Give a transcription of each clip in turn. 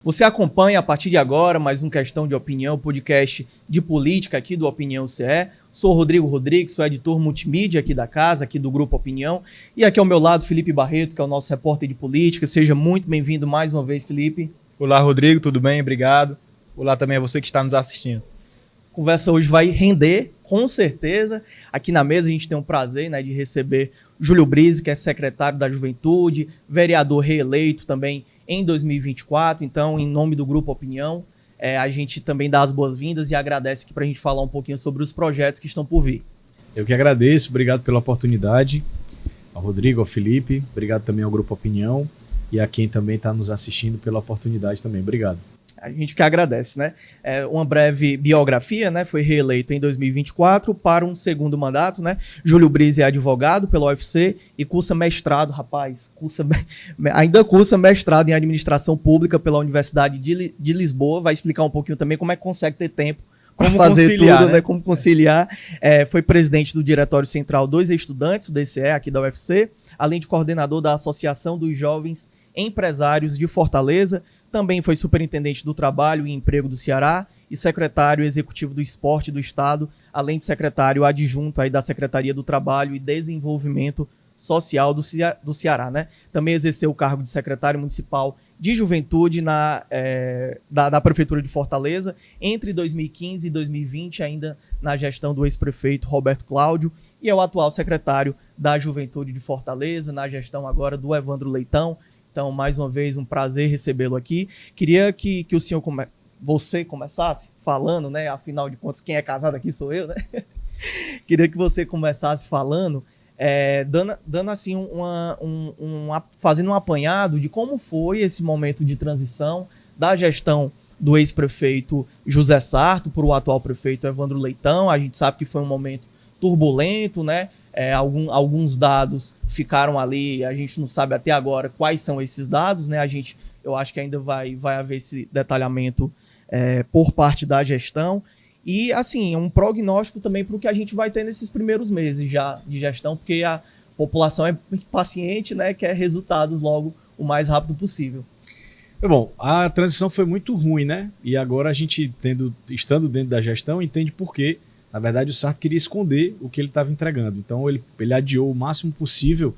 Você acompanha a partir de agora mais um Questão de Opinião, podcast de política aqui do Opinião CE. Sou Rodrigo Rodrigues, sou editor multimídia aqui da casa, aqui do Grupo Opinião. E aqui ao meu lado, Felipe Barreto, que é o nosso repórter de política. Seja muito bem-vindo mais uma vez, Felipe. Olá, Rodrigo, tudo bem? Obrigado. Olá também a você que está nos assistindo. A conversa hoje vai render, com certeza. Aqui na mesa a gente tem o prazer, de receber Júlio Brise, que é secretário da Juventude, vereador reeleito também em 2024, então, em nome do Grupo Opinião, a gente também dá as boas-vindas e agradece aqui para a gente falar um pouquinho sobre os projetos que estão por vir. Eu que agradeço, obrigado pela oportunidade, ao Rodrigo, ao Felipe, obrigado também ao Grupo Opinião e a quem também está nos assistindo pela oportunidade também, obrigado. A gente que agradece, uma breve biografia, foi reeleito em 2024 para um segundo mandato, Júlio Brise é advogado pela UFC e cursa mestrado, ainda cursa mestrado em administração pública pela Universidade de Lisboa. Vai explicar um pouquinho também como é que consegue ter tempo para fazer tudo, como conciliar. Foi presidente do Diretório Central dos Estudantes, o DCE, aqui da UFC, além de coordenador da Associação dos Jovens Empresários de Fortaleza. Também foi superintendente do Trabalho e Emprego do Ceará e secretário executivo do Esporte do Estado, além de secretário adjunto aí da Secretaria do Trabalho e Desenvolvimento Social do Ceará. Também exerceu o cargo de secretário municipal de Juventude da Prefeitura de Fortaleza entre 2015 e 2020, ainda na gestão do ex-prefeito Roberto Cláudio, e é o atual secretário da Juventude de Fortaleza, na gestão agora do Evandro Leitão. Então, mais uma vez, um prazer recebê-lo aqui. Queria que o senhor, você começasse falando, afinal de contas, quem é casado aqui sou eu, Queria que você começasse falando, dando assim, fazendo um apanhado de como foi esse momento de transição da gestão do ex-prefeito José Sarto para o atual prefeito Evandro Leitão. A gente sabe que foi um momento turbulento, alguns dados ficaram ali, a gente não sabe até agora quais são esses dados, eu acho que ainda vai haver esse detalhamento por parte da gestão e, assim, um prognóstico também para o que a gente vai ter nesses primeiros meses já de gestão, porque a população é paciente, quer resultados logo o mais rápido possível. Bom, a transição foi muito ruim, e agora a gente, estando dentro da gestão, entende por quê. Na verdade, o Sarto queria esconder o que ele estava entregando. Então, ele adiou o máximo possível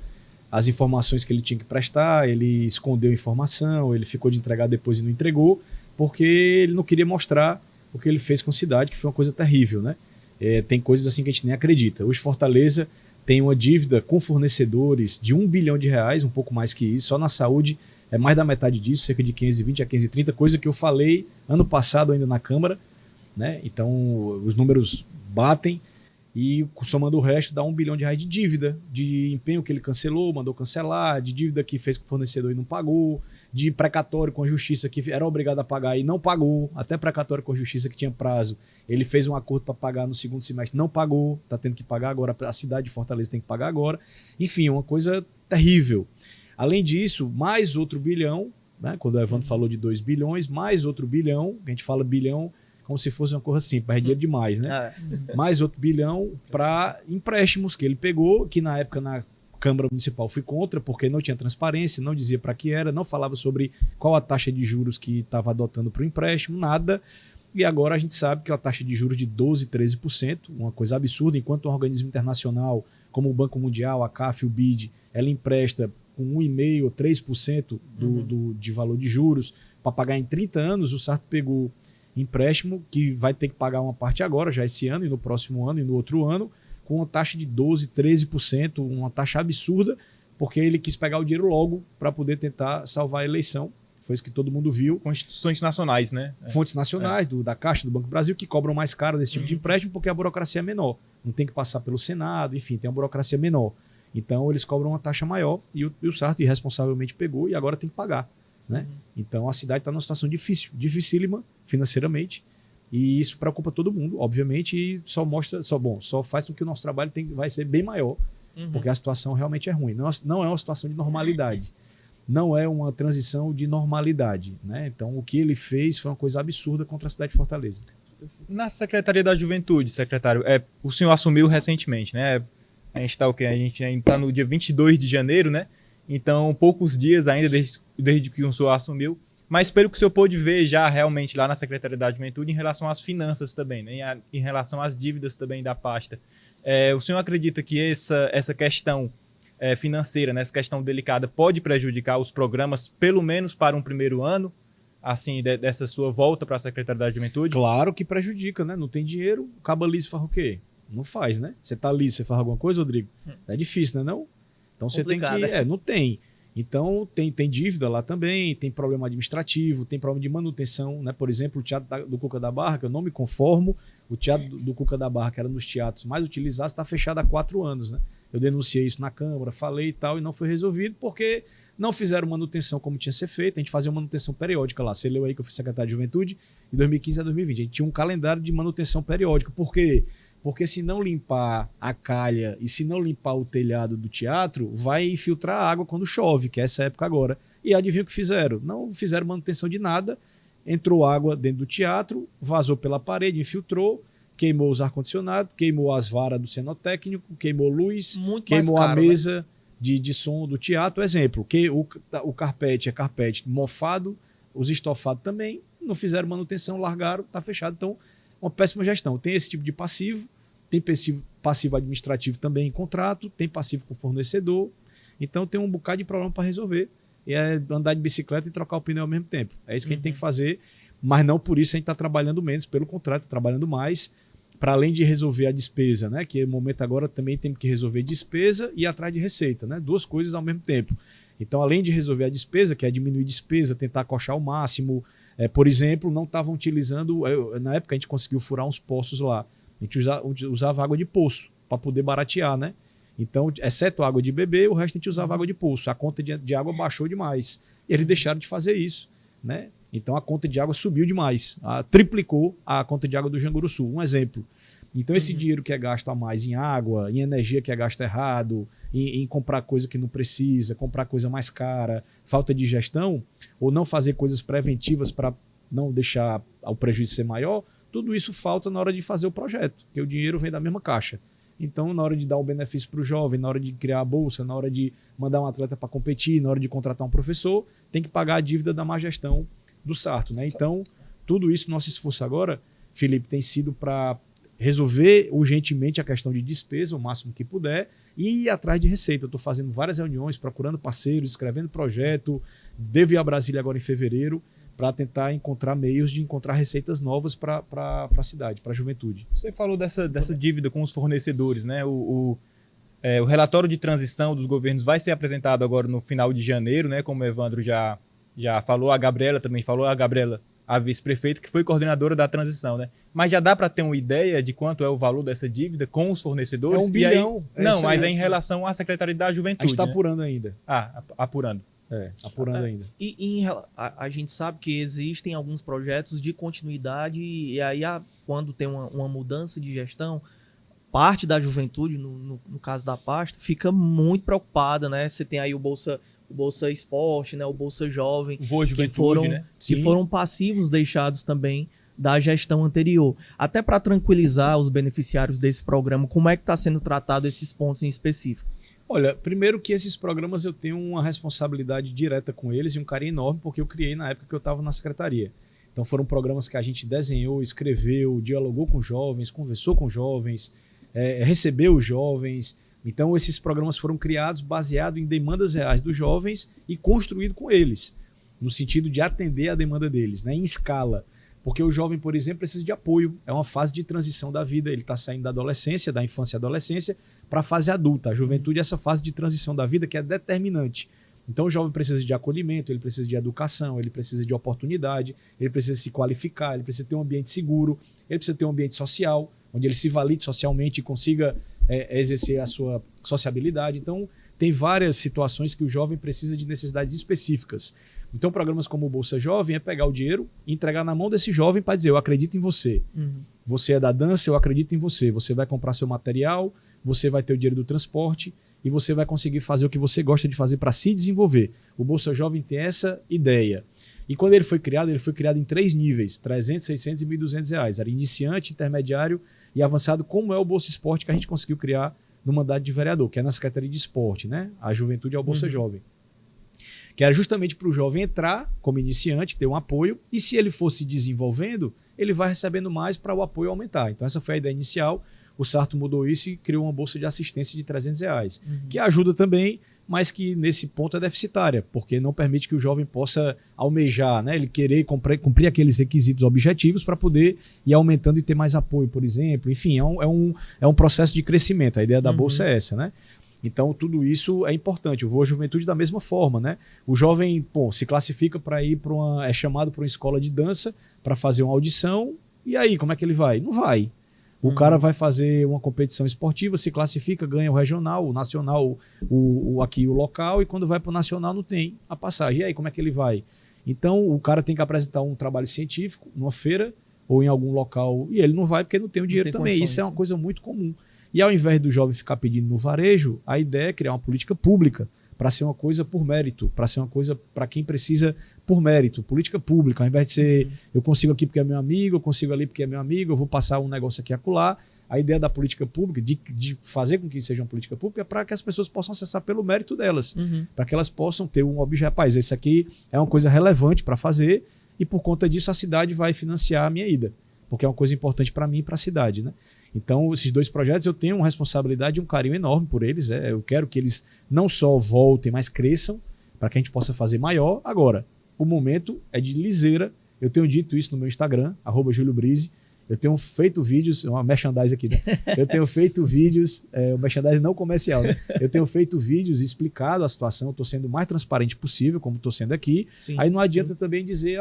as informações que ele tinha que prestar, ele escondeu informação, ele ficou de entregar depois e não entregou, porque ele não queria mostrar o que ele fez com a cidade, que foi uma coisa terrível. Tem coisas assim que a gente nem acredita. Hoje, Fortaleza tem uma dívida com fornecedores de R$1 bilhão, um pouco mais que isso. Só na saúde é mais da metade disso, cerca de 520 a 530, coisa que eu falei ano passado ainda na Câmara. Então, os números batem e somando o resto dá R$1 bilhão de dívida, de empenho que ele cancelou, mandou cancelar, de dívida que fez com o fornecedor e não pagou, de precatório com a justiça que era obrigado a pagar e não pagou, até precatório com a justiça que tinha prazo, ele fez um acordo para pagar no segundo semestre, não pagou, está tendo que pagar agora, a cidade de Fortaleza tem que pagar agora, enfim, uma coisa terrível. Além disso, mais outro bilhão, quando o Evandro falou de 2 bilhões, mais outro bilhão, a gente fala bilhão como se fosse uma coisa simples, mas é dinheiro demais, Mais outro bilhão para empréstimos que ele pegou, que na época na Câmara Municipal fui contra, porque não tinha transparência, não dizia para que era, não falava sobre qual a taxa de juros que estava adotando para o empréstimo, nada. E agora a gente sabe que é uma taxa de juros de 12%, 13%, uma coisa absurda, enquanto um organismo internacional como o Banco Mundial, a CAF, o BID, ela empresta com 1,5% ou 3% de valor de juros para pagar em 30 anos, o Sarto pegou empréstimo que vai ter que pagar uma parte agora, já esse ano e no próximo ano e no outro ano, com uma taxa de 12%, 13%, uma taxa absurda, porque ele quis pegar o dinheiro logo para poder tentar salvar a eleição. Foi isso que todo mundo viu. Com instituições nacionais, Fontes nacionais, da Caixa, do Banco do Brasil, que cobram mais caro desse tipo de empréstimo porque a burocracia é menor. Não tem que passar pelo Senado, enfim, tem uma burocracia menor. Então, eles cobram uma taxa maior e o Sarto irresponsavelmente pegou e agora tem que pagar. Então a cidade está numa situação dificílima financeiramente, e isso preocupa todo mundo, obviamente, e só faz com que o nosso trabalho vai ser bem maior, porque a situação realmente é ruim. Não é uma situação de normalidade, não é uma transição de normalidade. Então o que ele fez foi uma coisa absurda contra a cidade de Fortaleza. Na Secretaria da Juventude, secretário, o senhor assumiu recentemente, A gente está A gente ainda está no dia 22 de janeiro, Então, poucos dias ainda desde que o senhor assumiu. Mas pelo que o senhor pôde ver já realmente lá na Secretaria da Juventude em relação às finanças também, né? Em relação às dívidas também da pasta. O senhor acredita que essa questão financeira, né, essa questão delicada, pode prejudicar os programas, pelo menos para um primeiro ano, assim, dessa sua volta para a Secretaria da Juventude? Claro que prejudica, né? Não tem dinheiro, o cabo liso faz o quê? Não faz, né? Você tá liso, você faz alguma coisa, Rodrigo? É difícil, né? Não? Então você tem que... não tem. Então tem dívida lá também, tem problema administrativo, tem problema de manutenção, né? Por exemplo, o Teatro do Cuca da Barra, que eu não me conformo, o Teatro do Cuca da Barra, que era nos teatros mais utilizados, está fechado há 4 anos, né? Eu denunciei isso na Câmara, falei e tal, e não foi resolvido porque não fizeram manutenção como tinha que ser feito. A gente fazia uma manutenção periódica lá. Você leu aí que eu fui secretário de Juventude de 2015 a 2020. A gente tinha um calendário de manutenção periódica. Por quê? Porque se não limpar a calha e se não limpar o telhado do teatro, vai infiltrar água quando chove, que é essa época agora. E adivinha o que fizeram? Não fizeram manutenção de nada, entrou água dentro do teatro, vazou pela parede, infiltrou, queimou os ar-condicionados, queimou as varas do cenotécnico, queimou luz, Muito queimou mais caro, a mesa de som do teatro. Exemplo, que o carpete é carpete mofado, os estofados também, não fizeram manutenção, largaram, tá fechado. Então, uma péssima gestão. Tem esse tipo de passivo, tem passivo administrativo também em contrato, tem passivo com fornecedor. Então tem um bocado de problema para resolver. E é andar de bicicleta e trocar o pneu ao mesmo tempo. É isso que a gente tem que fazer, mas não por isso a gente está trabalhando menos, pelo contrário, está trabalhando mais, para além de resolver a despesa, né? Que no momento agora também tem que resolver despesa e ir atrás de receita, né? 2 coisas ao mesmo tempo. Então, além de resolver a despesa, que é diminuir despesa, tentar acochar ao máximo, por exemplo, não estavam utilizando, na época a gente conseguiu furar uns poços lá, a gente usava água de poço para poder baratear, né? Então, exceto água de beber, o resto a gente usava água de poço. A conta de água baixou demais. E eles deixaram de fazer isso, né? Então, a conta de água subiu demais. Triplicou a conta de água do Janguru Sul. Um exemplo. Então, esse dinheiro que é gasto a mais em água, em energia que é gasto errado, em comprar coisa que não precisa, comprar coisa mais cara, falta de gestão, ou não fazer coisas preventivas para não deixar o prejuízo ser maior, tudo isso falta na hora de fazer o projeto, porque o dinheiro vem da mesma caixa. Então, na hora de dar o benefício para o jovem, na hora de criar a bolsa, na hora de mandar um atleta para competir, na hora de contratar um professor, tem que pagar a dívida da má gestão do Sarto, né? Então, tudo isso, nosso esforço agora, Felipe, tem sido para resolver urgentemente a questão de despesa, o máximo que puder, e ir atrás de receita. Eu estou fazendo várias reuniões, procurando parceiros, escrevendo projeto, devo ir a Brasília agora em fevereiro, para tentar encontrar meios de encontrar receitas novas para a cidade, para a juventude. Você falou dessa dívida com os fornecedores, né? O relatório de transição dos governos vai ser apresentado agora no final de janeiro, né? Como o Evandro já falou, a Gabriela também falou, a vice-prefeita, que foi coordenadora da transição, né? Mas já dá para ter uma ideia de quanto é o valor dessa dívida com os fornecedores? É 1 bilhão. Mas é em relação à Secretaria da Juventude. A gente está né? apurando ainda. Apurando. Apurando ainda. E a gente sabe que existem alguns projetos de continuidade e aí quando tem uma mudança de gestão, parte da juventude, no caso da pasta, fica muito preocupada, né? Você tem aí o Bolsa Esporte, né? O Bolsa Jovem, que foram passivos deixados também da gestão anterior. Até para tranquilizar os beneficiários desse programa, como é que está sendo tratado esses pontos em específico? Olha, primeiro que esses programas eu tenho uma responsabilidade direta com eles e um carinho enorme, porque eu criei na época que eu estava na secretaria. Então foram programas que a gente desenhou, escreveu, dialogou com jovens, conversou com jovens, recebeu os jovens. Então esses programas foram criados baseados em demandas reais dos jovens e construídos com eles, no sentido de atender a demanda deles, né, em escala. Porque o jovem, por exemplo, precisa de apoio. É uma fase de transição da vida. Ele está saindo da adolescência, da infância e adolescência, para a fase adulta. A juventude é essa fase de transição da vida que é determinante. Então o jovem precisa de acolhimento, ele precisa de educação, ele precisa de oportunidade, ele precisa se qualificar, ele precisa ter um ambiente seguro, ele precisa ter um ambiente social, onde ele se valide socialmente e consiga exercer a sua sociabilidade. Então tem várias situações que o jovem precisa de necessidades específicas. Então, programas como o Bolsa Jovem é pegar o dinheiro e entregar na mão desse jovem para dizer, eu acredito em você. Você é da dança, eu acredito em você. Você vai comprar seu material, você vai ter o dinheiro do transporte e você vai conseguir fazer o que você gosta de fazer para se desenvolver. O Bolsa Jovem tem essa ideia. E quando ele foi criado em 3 níveis, 300, 600 e 1.200 reais. Era iniciante, intermediário e avançado, como é o Bolsa Esporte que a gente conseguiu criar no mandato de vereador, que é na Secretaria de Esporte, né? A juventude é o Bolsa Jovem. que era justamente para o jovem entrar como iniciante, ter um apoio, e se ele for se desenvolvendo, ele vai recebendo mais para o apoio aumentar. Então essa foi a ideia inicial. O Sarto mudou isso e criou uma bolsa de assistência de R$300, que ajuda também, mas que nesse ponto é deficitária, porque não permite que o jovem possa almejar, né? Ele querer cumprir aqueles requisitos objetivos para poder ir aumentando e ter mais apoio, por exemplo. Enfim, é um processo de crescimento. A ideia da bolsa é essa, né? Então, tudo isso é importante. Eu vou à juventude da mesma forma, né? O jovem, se classifica para ir é chamado para uma escola de dança para fazer uma audição, e aí, como é que ele vai? Não vai. O cara vai fazer uma competição esportiva, se classifica, ganha o regional, o nacional, aqui o local, e quando vai para o nacional não tem a passagem. E aí, como é que ele vai? Então, o cara tem que apresentar um trabalho científico numa feira ou em algum local, e ele não vai porque não tem o dinheiro também. Isso é uma coisa muito comum. E ao invés do jovem ficar pedindo no varejo, a ideia é criar uma política pública para ser uma coisa por mérito, para ser uma coisa para quem precisa por mérito, política pública, ao invés de ser eu consigo aqui porque é meu amigo, eu consigo ali porque é meu amigo, eu vou passar um negócio aqui e acolá. A ideia da política pública, de fazer com que seja uma política pública, é para que as pessoas possam acessar pelo mérito delas, para que elas possam ter um objeto. Rapaz, isso aqui é uma coisa relevante para fazer e por conta disso a cidade vai financiar a minha ida, porque é uma coisa importante para mim e para a cidade, né? Então, esses dois projetos eu tenho uma responsabilidade e um carinho enorme por eles. Eu quero que eles não só voltem, mas cresçam para que a gente possa fazer maior. Agora, o momento é de liseira. Eu tenho dito isso no meu Instagram, @JúlioBrise. Eu tenho feito vídeos, uma merchandise aqui, né? Eu tenho feito vídeos, o merchandise não comercial, né? Eu tenho feito vídeos e explicado a situação, eu estou sendo o mais transparente possível, como estou sendo aqui. Sim, aí não adianta também dizer,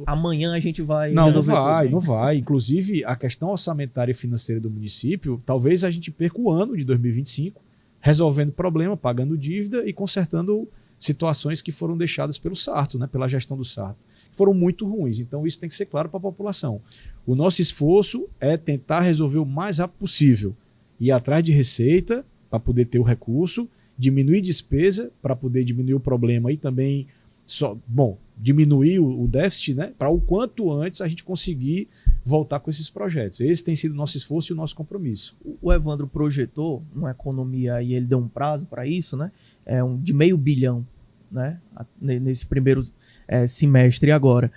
amanhã a gente vai resolver tudo. Não vai. Inclusive, a questão orçamentária e financeira do município, talvez a gente perca o ano de 2025 resolvendo problema, pagando dívida e consertando situações que foram deixadas pelo Sarto, né? Pela gestão do Sarto. Foram muito ruins, então isso tem que ser claro para a população. O nosso esforço é tentar resolver o mais rápido possível, ir atrás de receita para poder ter o recurso, diminuir despesa para poder diminuir o problema e também diminuir o déficit, né, para o quanto antes a gente conseguir voltar com esses projetos. Esse tem sido o nosso esforço e o nosso compromisso. O Evandro projetou uma economia e ele deu um prazo para isso, né, de R$500 bilhão, né, nesse primeiro semestre agora.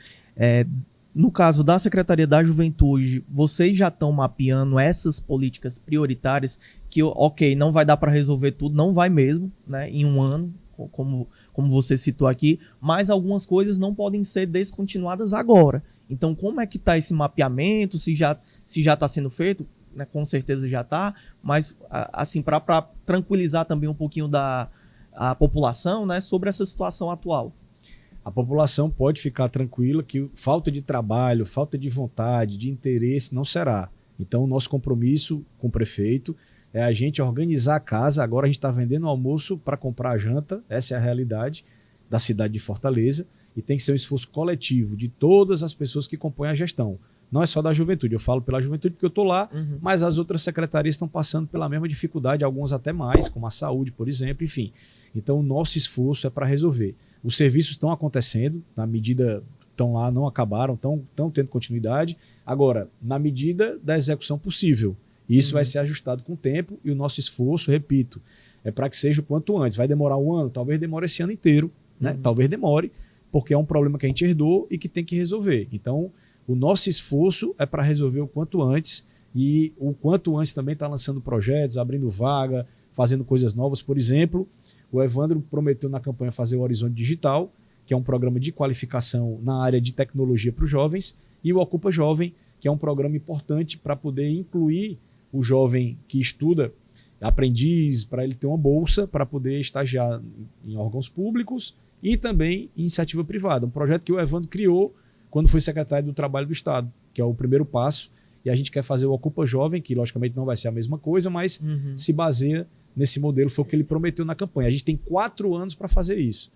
No caso da Secretaria da Juventude, vocês já estão mapeando essas políticas prioritárias que, ok, não vai dar para resolver tudo, não vai mesmo, né, em um ano, como você citou aqui, mas algumas coisas não podem ser descontinuadas agora. Então, como é que está esse mapeamento? Se já está sendo feito, né, com certeza já está, mas assim, para tranquilizar também um pouquinho a população, né, sobre essa situação atual. A população pode ficar tranquila que falta de trabalho, falta de vontade, de interesse não será. Então, o nosso compromisso com o prefeito é a gente organizar a casa. Agora a gente está vendendo o almoço para comprar a janta. Essa é a realidade da cidade de Fortaleza. E tem que ser um esforço coletivo de todas as pessoas que compõem a gestão. Não é só da juventude. Eu falo pela juventude porque eu estou lá, mas as outras secretarias estão passando pela mesma dificuldade, algumas até mais, como a saúde, por exemplo, enfim. Então, o nosso esforço é para resolver. Os serviços estão acontecendo, na medida estão lá, não acabaram, estão tendo continuidade. Agora, na medida da execução possível. Isso vai ser ajustado com o tempo e o nosso esforço, repito, é para que seja o quanto antes. Vai demorar um ano? Talvez demore esse ano inteiro, né? Talvez demore, porque é um problema que a gente herdou e que tem que resolver. Então, o nosso esforço é para resolver o quanto antes e o quanto antes também está lançando projetos, abrindo vaga, fazendo coisas novas. Por exemplo, o Evandro prometeu na campanha fazer o Horizonte Digital, que é um programa de qualificação na área de tecnologia para os jovens, e o Ocupa Jovem, que é um programa importante para poder incluir o jovem que estuda, aprendiz, para ele ter uma bolsa para poder estagiar em órgãos públicos e também em iniciativa privada. Um projeto que o Evandro criou quando foi secretário do Trabalho do Estado, que é o primeiro passo, e a gente quer fazer o Ocupa Jovem, que logicamente não vai ser a mesma coisa, mas se baseia nesse modelo, foi o que ele prometeu na campanha. A gente tem 4 anos para fazer isso.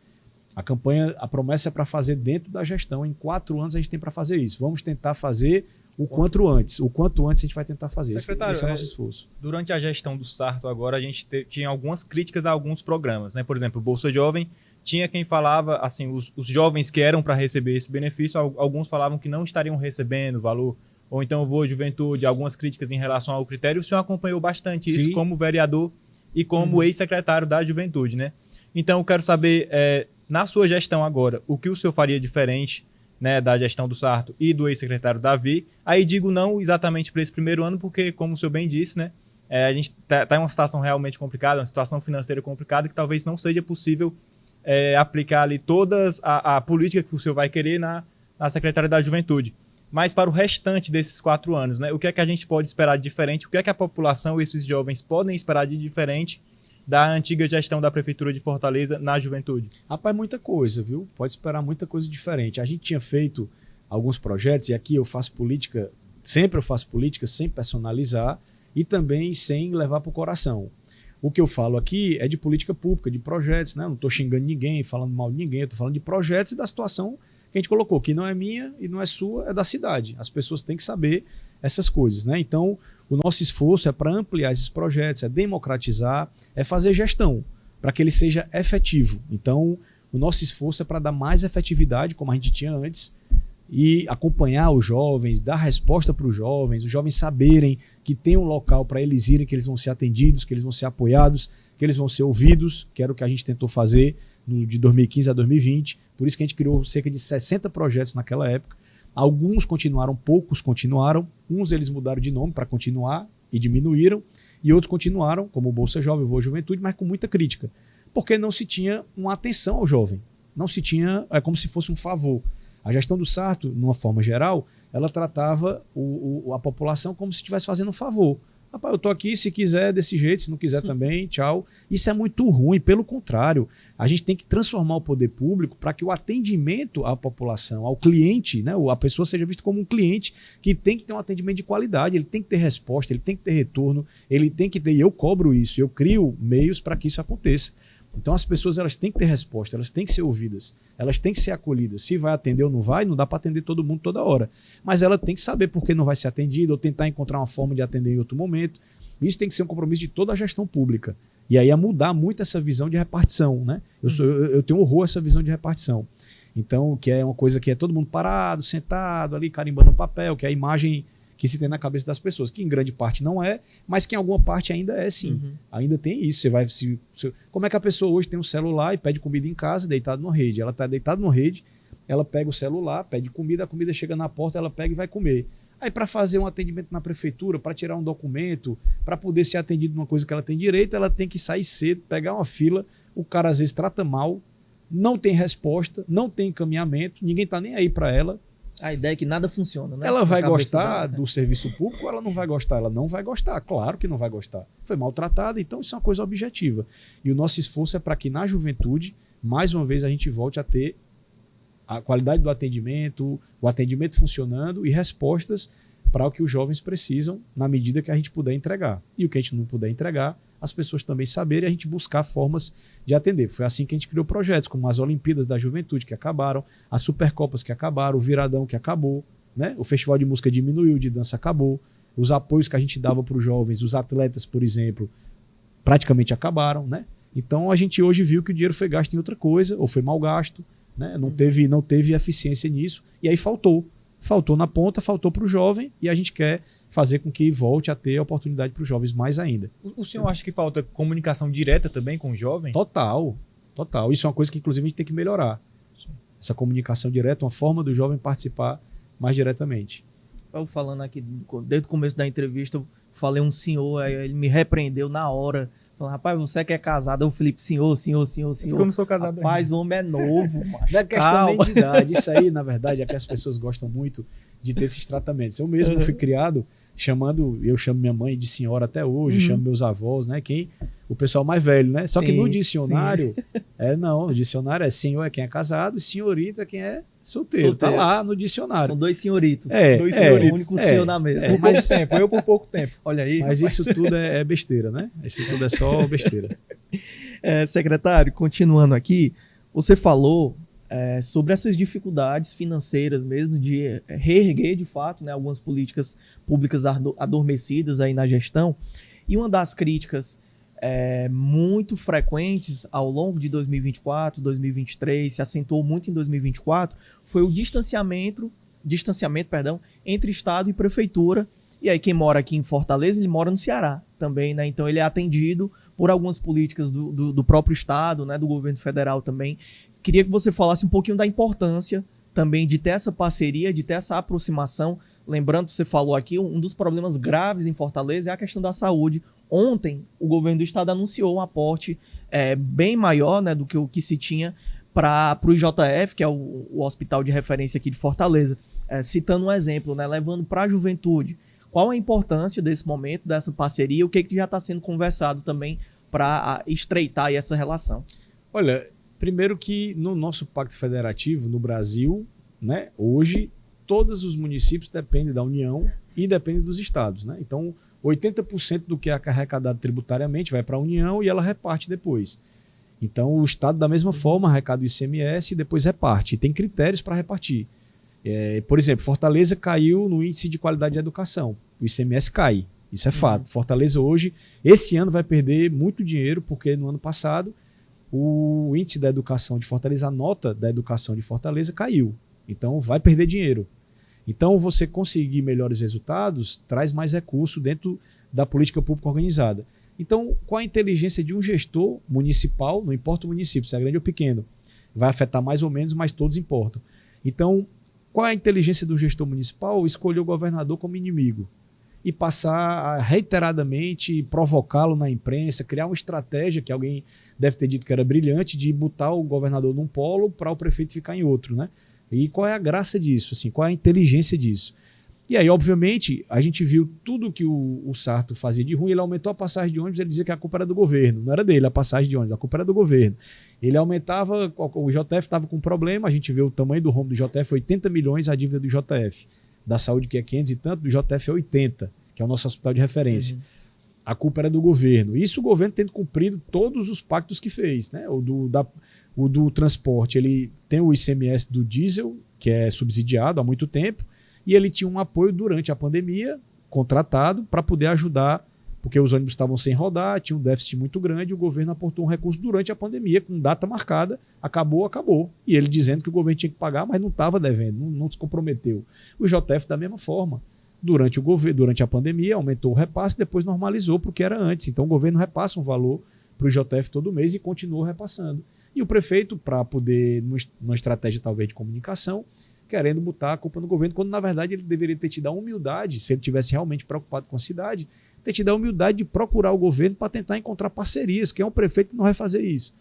A promessa é para fazer dentro da gestão. Em 4 anos a gente tem para fazer isso. Vamos tentar fazer o quanto antes. O quanto antes a gente vai tentar fazer. Secretário, esse é o nosso esforço. Durante a gestão do Sarto agora, a gente tinha algumas críticas a alguns programas, né? Por exemplo, o Bolsa Jovem, tinha quem falava, assim, os jovens que eram para receber esse benefício, alguns falavam que não estariam recebendo o valor, ou então o Voa Juventude, algumas críticas em relação ao critério. O senhor acompanhou bastante isso como vereador e como ex-secretário da Juventude, né? Então, eu quero saber, na sua gestão agora, o que o senhor faria diferente, né, da gestão do Sarto e do ex-secretário Davi? Aí digo não exatamente para esse primeiro ano, porque, como o senhor bem disse, né, a gente está em uma situação realmente complicada, uma situação financeira complicada, que talvez não seja possível aplicar ali todas a política que o senhor vai querer na Secretaria da Juventude. Mas para o restante desses 4 anos, né, o que é que a gente pode esperar de diferente? O que é que a população e esses jovens podem esperar de diferente da antiga gestão da Prefeitura de Fortaleza na juventude? Rapaz, muita coisa, viu? Pode esperar muita coisa diferente. A gente tinha feito alguns projetos, e aqui eu faço política sem personalizar e também sem levar para o coração. O que eu falo aqui é de política pública, de projetos, né? Eu não estou xingando ninguém, falando mal de ninguém, eu estou falando de projetos e da situação que a gente colocou, que não é minha e não é sua, é da cidade. As pessoas têm que saber essas coisas, né? Então, o nosso esforço é para ampliar esses projetos, é democratizar, é fazer gestão, para que ele seja efetivo. Então, o nosso esforço é para dar mais efetividade, como a gente tinha antes, e acompanhar os jovens, dar resposta para os jovens saberem que tem um local para eles irem, que eles vão ser atendidos, que eles vão ser apoiados, que eles vão ser ouvidos, que era o que a gente tentou fazer de 2015 a 2020. Por isso que a gente criou cerca de 60 projetos naquela época. Alguns continuaram, poucos continuaram, uns eles mudaram de nome para continuar e diminuíram, e outros continuaram, como o Bolsa Jovem, o Voa Juventude, mas com muita crítica, porque não se tinha uma atenção ao jovem, não se tinha, é como se fosse um favor. A gestão do Sarto, numa forma geral, ela tratava a população como se estivesse fazendo um favor. Rapaz, eu estou aqui, se quiser desse jeito, se não quiser também, tchau. Isso é muito ruim, pelo contrário. A gente tem que transformar o poder público para que o atendimento à população, ao cliente, né, a pessoa seja vista como um cliente que tem que ter um atendimento de qualidade, ele tem que ter resposta, ele tem que ter retorno, ele tem que ter, e eu cobro isso, eu crio meios para que isso aconteça. Então as pessoas elas têm que ter resposta, elas têm que ser ouvidas, elas têm que ser acolhidas. Se vai atender ou não vai, não dá para atender todo mundo toda hora. Mas ela tem que saber por que não vai ser atendida ou tentar encontrar uma forma de atender em outro momento. Isso tem que ser um compromisso de toda a gestão pública. E aí é mudar muito essa visão de repartição, né? Eu tenho horror a essa visão de repartição. Então, que é uma coisa que é todo mundo parado, sentado ali, carimbando um papel, que é a imagem que se tem na cabeça das pessoas, que em grande parte não é, mas que em alguma parte ainda é sim. Uhum. Ainda tem isso. Como é que a pessoa hoje tem um celular e pede comida em casa, deitado numa rede? Ela está deitada numa rede, ela pega o celular, pede comida, a comida chega na porta, ela pega e vai comer. Aí para fazer um atendimento na prefeitura, para tirar um documento, para poder ser atendido numa coisa que ela tem direito, ela tem que sair cedo, pegar uma fila, o cara às vezes trata mal, não tem resposta, não tem encaminhamento, ninguém está nem aí para ela. A ideia é que nada funciona, né? Ela vai gostar do serviço público ou ela não vai gostar? Ela não vai gostar, claro que não vai gostar. Foi maltratada, então isso é uma coisa objetiva. E o nosso esforço é para que na juventude, mais uma vez, a gente volte a ter a qualidade do atendimento, o atendimento funcionando e respostas para o que os jovens precisam na medida que a gente puder entregar. E o que a gente não puder entregar, as pessoas também saberem, a gente buscar formas de atender. Foi assim que a gente criou projetos, como as Olimpíadas da Juventude, que acabaram, as Supercopas que acabaram, o Viradão que acabou, né? O Festival de Música diminuiu, de dança acabou, os apoios que a gente dava para os jovens, os atletas, por exemplo, praticamente acabaram, né? Então a gente hoje viu que o dinheiro foi gasto em outra coisa, ou foi mal gasto, né? Não teve eficiência nisso, e aí faltou na ponta, faltou para o jovem, e a gente quer fazer com que volte a ter oportunidade para os jovens mais ainda. O senhor acha que falta comunicação direta também com o jovem? Total. Isso é uma coisa que inclusive a gente tem que melhorar. Sim. Essa comunicação direta, uma forma do jovem participar mais diretamente. Eu falando aqui, desde o começo da entrevista, eu falei um senhor, aí ele me repreendeu na hora. Falando, rapaz, você que é casado, eu Felipe, senhor. Eu não sou casado. Rapaz, o homem é novo, macho. Não é questão nem de idade. Isso aí, na verdade, é que as pessoas gostam muito de ter esses tratamentos. Eu mesmo fui criado eu chamo minha mãe de senhora até hoje, chamo meus avós, né? O pessoal mais velho, né? Só que no dicionário, no dicionário é senhor é quem é casado e senhorita é quem é solteiro. Tá lá no dicionário. São dois senhoritos. Dois senhoritos. O único senhor na mesa. Eu por pouco tempo. Olha aí. Mas isso tudo é besteira, né? Isso tudo é só besteira. Secretário, continuando aqui, você falou sobre essas dificuldades financeiras mesmo, de reerguer de fato, né, algumas políticas públicas adormecidas aí na gestão. E uma das críticas muito frequentes ao longo de 2024, 2023, se acentuou muito em 2024, foi o distanciamento entre Estado e Prefeitura. E aí quem mora aqui em Fortaleza, ele mora no Ceará também, né? Então ele é atendido por algumas políticas do próprio Estado, né, do governo federal também, queria que você falasse um pouquinho da importância também de ter essa parceria, de ter essa aproximação. Lembrando, você falou aqui, um dos problemas graves em Fortaleza é a questão da saúde. Ontem, o governo do estado anunciou um aporte bem maior, né, do que o que se tinha para o IJF, que é o hospital de referência aqui de Fortaleza. Citando um exemplo, né, levando para a juventude. Qual a importância desse momento, dessa parceria? O que já está sendo conversado também para estreitar aí essa relação? Olha, primeiro que no nosso Pacto Federativo, no Brasil, né, hoje, todos os municípios dependem da União e dependem dos estados. Né? Então, 80% do que é arrecadado tributariamente vai para a União e ela reparte depois. Então, o estado, da mesma forma, arrecada o ICMS e depois reparte. E tem critérios para repartir. Por exemplo, Fortaleza caiu no índice de qualidade de educação. O ICMS cai. Isso é fato. Fortaleza hoje, esse ano vai perder muito dinheiro, porque no ano passado o índice da educação de Fortaleza, a nota da educação de Fortaleza caiu. Então vai perder dinheiro. Então você conseguir melhores resultados traz mais recurso dentro da política pública organizada. Então, com a inteligência de um gestor municipal, não importa o município, se é grande ou pequeno, vai afetar mais ou menos, mas todos importam. Então, qual é a inteligência do gestor municipal? Escolher o governador como inimigo e passar a reiteradamente provocá-lo na imprensa, criar uma estratégia que alguém deve ter dito que era brilhante, de botar o governador num polo para o prefeito ficar em outro, né? E qual é a graça disso? Assim, qual é a inteligência disso? E aí, obviamente, a gente viu tudo que o Sarto fazia de ruim. Ele aumentou a passagem de ônibus, ele dizia que a culpa era do governo. Não era dele a passagem de ônibus, a culpa era do governo. Ele aumentava, o JF estava com problema, a gente vê o tamanho do rombo do JF, 80 milhões a dívida do JF. Da saúde, que é 500 e tanto, do JF é 80, que é o nosso hospital de referência. A culpa era do governo. Isso o governo tendo cumprido todos os pactos que fez. Né? O do transporte, ele tem o ICMS do diesel, que é subsidiado há muito tempo, e ele tinha um apoio durante a pandemia, contratado, para poder ajudar, porque os ônibus estavam sem rodar, tinha um déficit muito grande, o governo aportou um recurso durante a pandemia, com data marcada, acabou. E ele dizendo que o governo tinha que pagar, mas não estava devendo, não se comprometeu. O JF, da mesma forma, durante a pandemia, aumentou o repasse, depois normalizou para o que era antes. Então o governo repassa um valor para o JF todo mês e continuou repassando. E o prefeito, para poder, numa estratégia talvez de comunicação, querendo botar a culpa no governo, quando na verdade ele deveria ter tido a humildade, se ele tivesse realmente preocupado com a cidade, ter tido a humildade de procurar o governo para tentar encontrar parcerias, que é um prefeito que não vai fazer isso.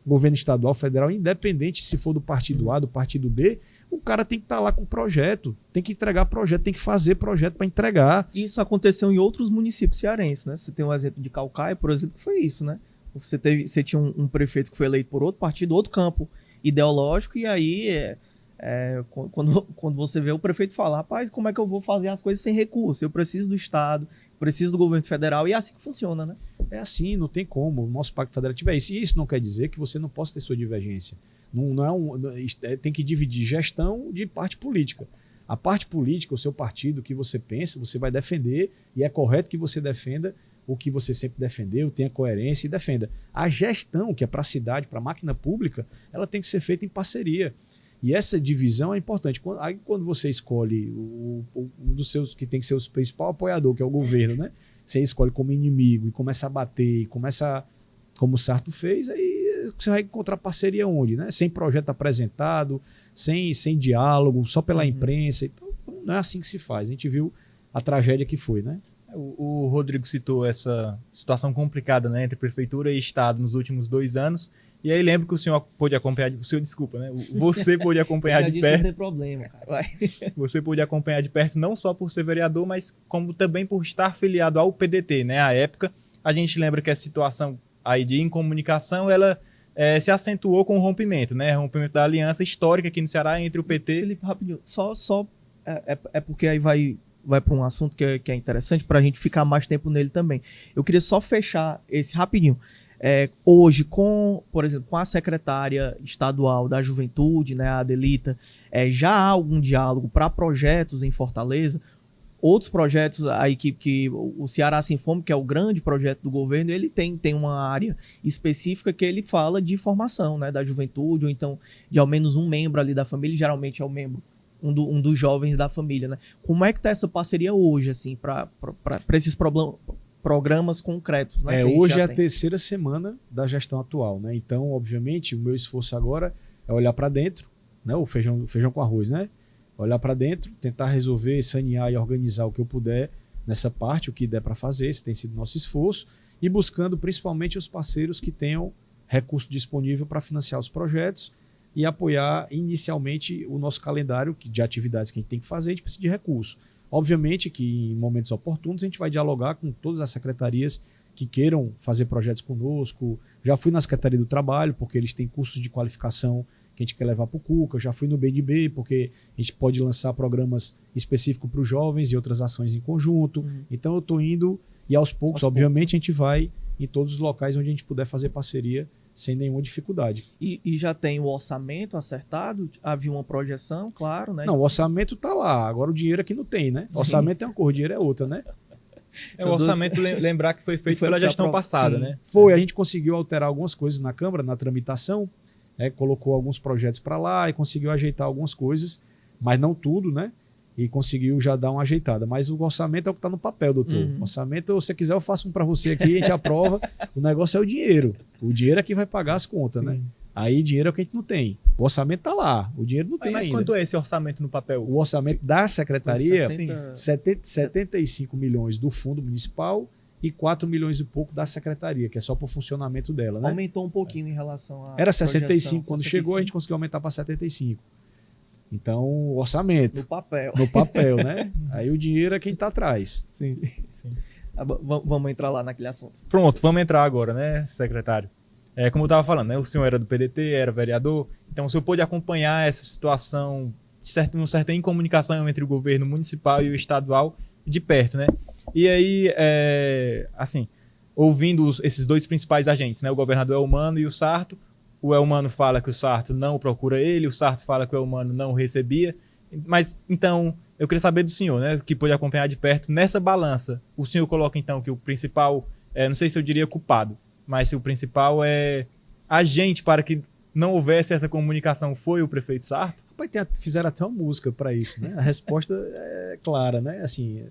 Governo estadual, federal, independente se for do partido A, do partido B, o cara tem que estar lá com projeto, tem que entregar projeto, tem que fazer projeto para entregar. Isso aconteceu em outros municípios cearenses, né? Você tem um exemplo de Caucaia, por exemplo, que foi isso, né? Você tinha um prefeito que foi eleito por outro partido, outro campo ideológico, e aí quando você vê o prefeito falar, rapaz, como é que eu vou fazer as coisas sem recurso? Eu preciso do Estado, preciso do governo federal, e é assim que funciona, né? É assim, não tem como. O nosso Pacto Federativo é isso. E isso não quer dizer que você não possa ter sua divergência. Tem que dividir gestão de parte política. A parte política, o seu partido, o que você pensa, você vai defender, e é correto que você defenda o que você sempre defendeu, tenha coerência e defenda. A gestão, que é para a cidade, para a máquina pública, ela tem que ser feita em parceria. E essa divisão é importante. Aí quando você escolhe um dos seus, que tem que ser o principal apoiador, que é o governo, né? Você escolhe como inimigo e começa a bater, começa, como o Sarto fez, aí você vai encontrar parceria onde? Né? Sem projeto apresentado, sem diálogo, só pela imprensa. Então, não é assim que se faz. A gente viu a tragédia que foi, né? O Rodrigo citou essa situação complicada, né, entre prefeitura e Estado nos últimos 2 anos. E aí lembro que o senhor pôde acompanhar, você pôde acompanhar de perto. Não tem problema, cara. Você pôde acompanhar de perto não só por ser vereador, mas como também por estar filiado ao PDT, né? À época, a gente lembra que a situação aí de incomunicação, ela se acentuou com o rompimento, né? O rompimento da aliança histórica aqui no Ceará entre o PT... Felipe, rapidinho, porque aí vai para um assunto que é interessante para a gente ficar mais tempo nele também. Eu queria só fechar esse rapidinho. Hoje, por exemplo, com a secretária estadual da Juventude, né, a Adelita, já há algum diálogo para projetos em Fortaleza? Outros projetos aí que o Ceará Sem Fome, que é o grande projeto do governo, ele tem uma área específica que ele fala de formação, né, da juventude, ou então de ao menos um membro ali da família, geralmente é o membro, um dos jovens da família, né? Como é que tá essa parceria hoje, assim, para esses programas concretos, né? Hoje é a terceira semana da gestão atual, né? Então, obviamente, o meu esforço agora é olhar para dentro, né? O feijão com arroz, né? Olhar para dentro, tentar resolver, sanear e organizar o que eu puder nessa parte, o que der para fazer, esse tem sido nosso esforço, e buscando principalmente os parceiros que tenham recurso disponível para financiar os projetos e apoiar inicialmente o nosso calendário de atividades que a gente tem que fazer, a gente precisa de recurso. Obviamente que em momentos oportunos a gente vai dialogar com todas as secretarias que queiram fazer projetos conosco. Já fui na Secretaria do Trabalho, porque eles têm cursos de qualificação que a gente quer levar para o Cuca. Já fui no BNB, porque a gente pode lançar programas específicos para os jovens e outras ações em conjunto. Então eu estou indo e aos poucos, obviamente, a gente vai em todos os locais onde a gente puder fazer parceria sem nenhuma dificuldade. E já tem o orçamento acertado? Havia uma projeção, claro, né? Não, o orçamento está lá. Agora o dinheiro aqui não tem, né? O orçamento é uma coisa, o dinheiro é outra, né? O orçamento, lembrar que foi feito pela gestão passada, sim, né? Foi, a gente conseguiu alterar algumas coisas na Câmara, na tramitação, colocou alguns projetos para lá e conseguiu ajeitar algumas coisas, mas não tudo, né? E conseguiu já dar uma ajeitada. Mas o orçamento é o que está no papel, doutor. O orçamento, se você quiser, eu faço um para você aqui, a gente aprova. O negócio é o dinheiro. O dinheiro é que vai pagar as contas, né? Aí dinheiro é o que a gente não tem. O orçamento está lá, o dinheiro não tem mas ainda. quanto é esse orçamento no papel? O orçamento da secretaria, 60... 75 milhões do fundo municipal e 4 milhões e pouco da secretaria, que é só para o funcionamento dela, né? Aumentou um pouquinho em relação a... Era 65, quando chegou a gente conseguiu aumentar para 75. Então, o orçamento. No papel, né? Aí o dinheiro é quem está atrás. Sim. Vamos entrar lá naquele assunto. Pronto, vamos entrar agora, né, secretário? Como eu estava falando, né, o senhor era do PDT, era vereador, então o senhor pôde acompanhar essa situação, uma certa incomunicação entre o governo municipal e o estadual de perto, né? E aí, assim, ouvindo esses dois principais agentes, né, o governador Elmano e o Sarto, o Elmano fala que o Sarto não procura ele, o Sarto fala que o Elmano não recebia, mas então eu queria saber do senhor, né, que pôde acompanhar de perto, nessa balança, o senhor coloca então que o principal, não sei se eu diria culpado, mas se o principal agente para que não houvesse essa comunicação foi o prefeito Sarto? Rapaz, fizeram até uma música para isso, né? A resposta é clara, né? Assim,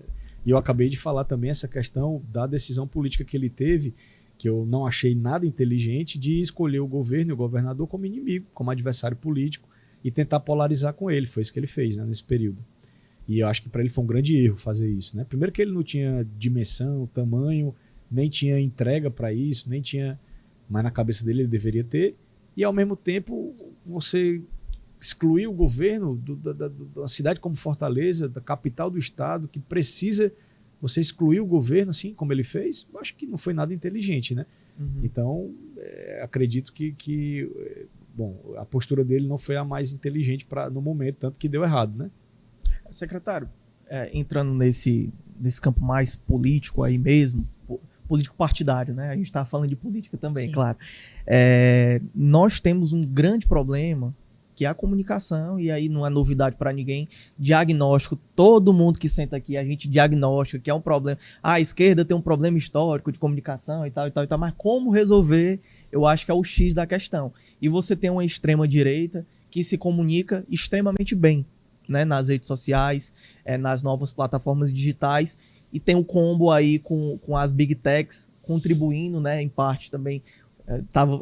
e eu acabei de falar também essa questão da decisão política que ele teve, que eu não achei nada inteligente, de escolher o governo e o governador como inimigo, como adversário político e tentar polarizar com ele. Foi isso que ele fez, né, nesse período. E eu acho que para ele foi um grande erro fazer isso, né? Primeiro que ele não tinha dimensão, tamanho, nem tinha entrega para isso, nem tinha... Mas na cabeça dele ele deveria ter. E ao mesmo tempo você excluir o governo da cidade como Fortaleza, da capital do estado, que precisa... Você excluir o governo, assim, como ele fez, eu acho que não foi nada inteligente, né? Então, acredito que a postura dele não foi a mais inteligente no momento, tanto que deu errado, né? Secretário, entrando nesse campo mais político aí mesmo, político partidário, né? A gente está falando de política também, sim, claro. Nós temos um grande problema, que é a comunicação, e aí não é novidade para ninguém, diagnóstico, todo mundo que senta aqui, a gente diagnostica que é um problema, a esquerda tem um problema histórico de comunicação e tal, mas como resolver, eu acho que é o X da questão. E você tem uma extrema-direita que se comunica extremamente bem, né, nas redes sociais, nas novas plataformas digitais, e tem um combo aí com as Big Techs contribuindo, né, em parte também.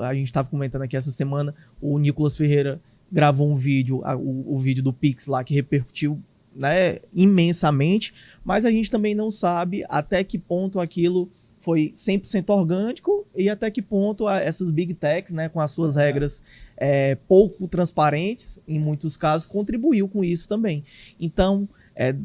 A gente estava comentando aqui essa semana, o Nicolas Ferreira gravou um vídeo, o vídeo do Pix lá, que repercutiu, né, imensamente, mas a gente também não sabe até que ponto aquilo foi 100% orgânico e até que ponto essas Big Techs, né, com as suas regras pouco transparentes, em muitos casos, contribuiu com isso também. Então,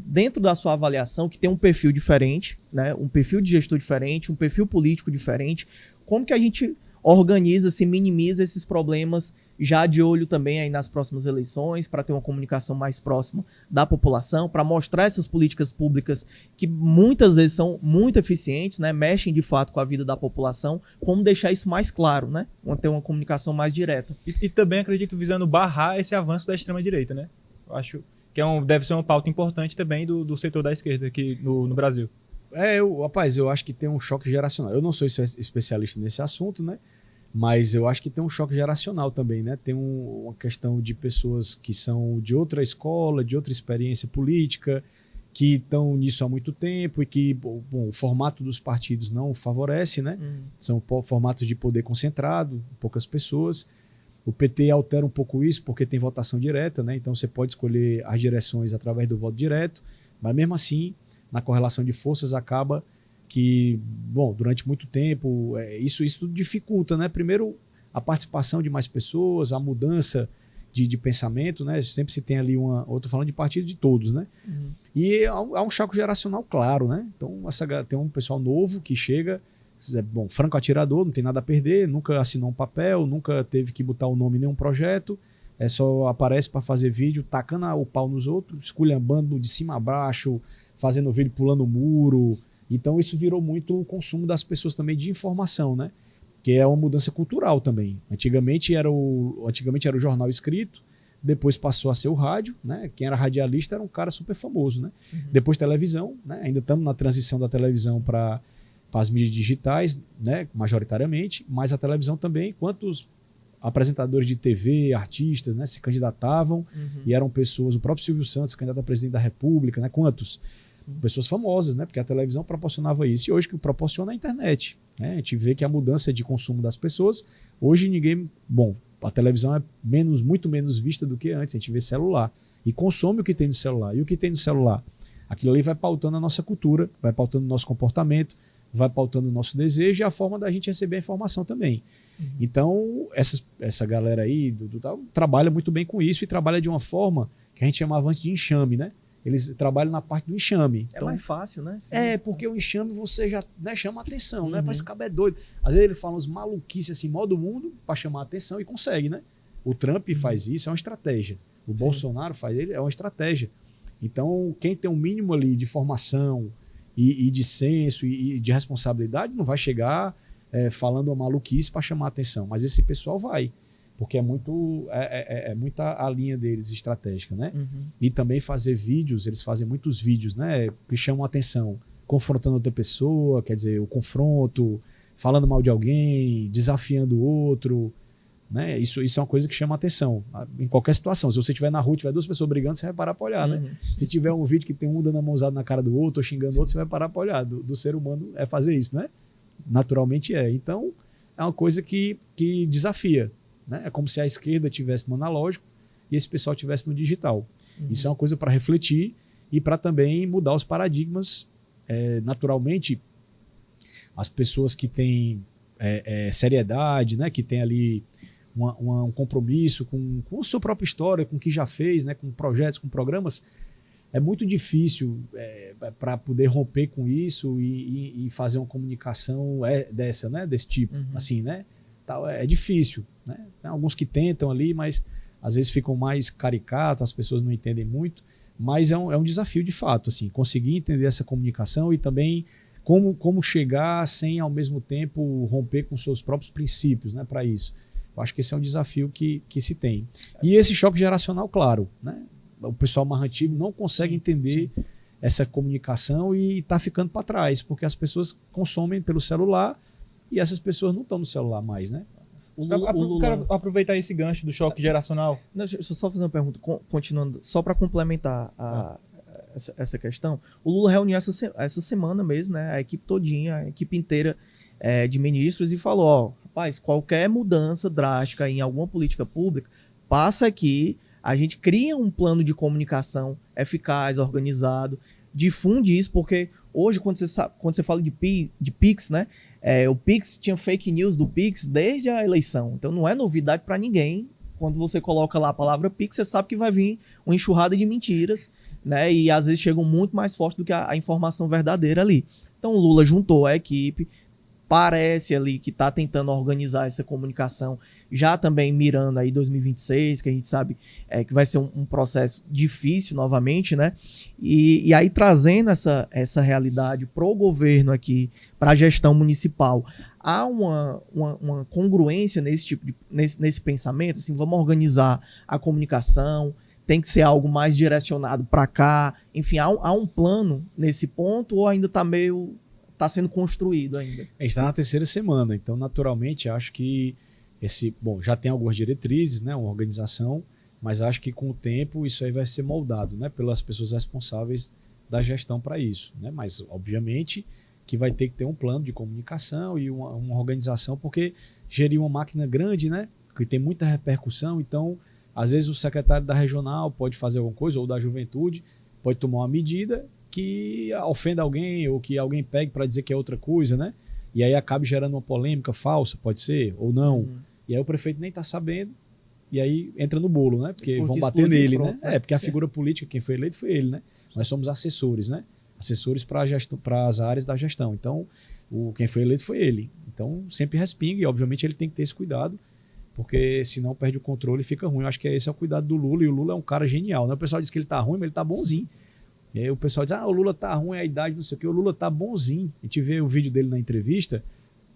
dentro da sua avaliação, que tem um perfil diferente, né, um perfil de gestor diferente, um perfil político diferente, como que a gente organiza, se minimiza esses problemas já de olho também aí nas próximas eleições, para ter uma comunicação mais próxima da população, para mostrar essas políticas públicas que muitas vezes são muito eficientes, né, mexem de fato com a vida da população, como deixar isso mais claro, né, ter uma comunicação mais direta. E também acredito visando barrar esse avanço da extrema-direita, né? Eu acho que deve ser uma pauta importante também do setor da esquerda aqui no Brasil. Rapaz, eu acho que tem um choque geracional. Eu não sou especialista nesse assunto, né? Mas eu acho que tem um choque geracional também, né? Tem uma questão de pessoas que são de outra escola, de outra experiência política, que estão nisso há muito tempo e que o formato dos partidos não favorece, né? São formatos de poder concentrado, poucas pessoas. O PT altera um pouco isso porque tem votação direta, né? Então você pode escolher as direções através do voto direto, mas mesmo assim, na correlação de forças, acaba que, bom, durante muito tempo, isso tudo dificulta, né? Primeiro, a participação de mais pessoas, a mudança de pensamento, né? Sempre se tem ali eu tô falando de partido de todos, né? E há um choque geracional claro, né? Então, tem um pessoal novo que chega, bom, franco atirador, não tem nada a perder, nunca assinou um papel, nunca teve que botar o nome em nenhum projeto, só aparece para fazer vídeo, tacando o pau nos outros, esculhambando de cima a baixo, fazendo vídeo pulando o muro. Então isso virou muito o consumo das pessoas também de informação, né? Que é uma mudança cultural também. Antigamente era o jornal escrito, depois passou a ser o rádio, né? Quem era radialista era um cara super famoso, né? Depois televisão, né? Ainda estamos na transição da televisão para as mídias digitais, né? Majoritariamente, mas a televisão também, quantos apresentadores de TV, artistas, né? Se candidatavam e eram pessoas, o próprio Silvio Santos, candidato a presidente da República, né? Quantos? Pessoas famosas, né? Porque a televisão proporcionava isso. E hoje que proporciona a internet, né? A gente vê que a mudança de consumo das pessoas, hoje ninguém... Bom, a televisão é muito menos vista do que antes. A gente vê celular e consome o que tem no celular. E o que tem no celular? Aquilo ali vai pautando a nossa cultura, vai pautando o nosso comportamento, vai pautando o nosso desejo e a forma da gente receber a informação também. Então, essa galera aí trabalha muito bem com isso e trabalha de uma forma que a gente chamava antes de enxame, né? Eles trabalham na parte do enxame. É mais fácil, né? Sim. Porque o enxame você já, né, chama a atenção, né? Para esse cabo é doido. Às vezes ele fala uns maluquices assim, modo mundo, para chamar a atenção e consegue, né? O Trump faz isso, é uma estratégia. O Bolsonaro faz ele, é uma estratégia. Então, quem tem um mínimo ali de formação e de senso e de responsabilidade não vai chegar falando uma maluquice para chamar a atenção. Mas esse pessoal vai. Porque é muita a linha deles estratégica, né? E também fazer vídeos, eles fazem muitos vídeos, né? Que chamam a atenção, confrontando outra pessoa, quer dizer, o confronto, falando mal de alguém, desafiando o outro, né? Isso é uma coisa que chama a atenção, em qualquer situação. Se você estiver na rua, tiver duas pessoas brigando, você vai parar para olhar, né? Se tiver um vídeo que tem um dando a mãozada na cara do outro, ou xingando o outro, você vai parar para olhar. Do ser humano é fazer isso, né? Naturalmente é. Então, é uma coisa que desafia. Né? É como se a esquerda estivesse no analógico e esse pessoal estivesse no digital. Isso é uma coisa para refletir e para também mudar os paradigmas. Naturalmente, as pessoas que têm seriedade, né? Que têm ali um compromisso com a sua própria história, com o que já fez, né? Com projetos, com programas, é muito difícil para poder romper com isso e fazer uma comunicação desse tipo, assim, né? É difícil, né? Tem alguns que tentam ali, mas às vezes ficam mais caricatos, as pessoas não entendem muito, mas é um desafio de fato, assim, conseguir entender essa comunicação e também como chegar sem ao mesmo tempo romper com seus próprios princípios, né, para isso. Eu acho que esse é um desafio que se tem. E esse choque geracional, claro, né? O pessoal mais antigo não consegue entender essa comunicação e está ficando para trás, porque as pessoas consomem pelo celular e essas pessoas não estão no celular mais, né? Quero aproveitar esse gancho do choque geracional. Não, deixa eu só fazer uma pergunta, continuando, só para complementar essa questão. O Lula reuniu essa semana mesmo, né, a equipe todinha, a equipe inteira de ministros e falou, rapaz, qualquer mudança drástica em alguma política pública, passa aqui, a gente cria um plano de comunicação eficaz, organizado, difunde isso, porque hoje, quando você fala de Pix, né? O Pix tinha fake news do Pix desde a eleição. Então não é novidade para ninguém. Quando você coloca lá a palavra Pix, você sabe que vai vir uma enxurrada de mentiras, né? E às vezes chegam muito mais forte do que a informação verdadeira ali. Então o Lula juntou a equipe, parece ali que está tentando organizar essa comunicação, já também mirando aí 2026, que a gente sabe que vai ser um processo difícil novamente, né? E aí trazendo essa realidade para o governo aqui, para a gestão municipal, há uma congruência nesse pensamento, assim, vamos organizar a comunicação, tem que ser algo mais direcionado para cá, enfim, há um plano nesse ponto ou ainda está sendo construído ainda? A gente está na terceira semana, então naturalmente acho que já tem algumas diretrizes, né, uma organização, mas acho que com o tempo isso aí vai ser moldado, né, pelas pessoas responsáveis da gestão para isso, né, mas obviamente que vai ter que ter um plano de comunicação e uma organização, porque gerir uma máquina grande, né, que tem muita repercussão, então às vezes o secretário da regional pode fazer alguma coisa, ou da juventude, pode tomar uma medida que ofenda alguém, ou que alguém pegue para dizer que é outra coisa, né? E aí acaba gerando uma polêmica falsa, pode ser, ou não. E aí o prefeito nem está sabendo, e aí entra no bolo, né? Porque vão bater nele, né? Porque a figura política, quem foi eleito foi ele, né? Nós somos assessores, né? Assessores para as áreas da gestão. Então, quem foi eleito foi ele. Então, sempre respinga, e obviamente ele tem que ter esse cuidado, porque senão perde o controle e fica ruim. Eu acho que esse é o cuidado do Lula, e o Lula é um cara genial, né? O pessoal diz que ele tá ruim, mas ele tá bonzinho. E aí o pessoal diz, o Lula tá ruim, a idade, não sei o quê. O Lula tá bonzinho. A gente vê o vídeo dele na entrevista,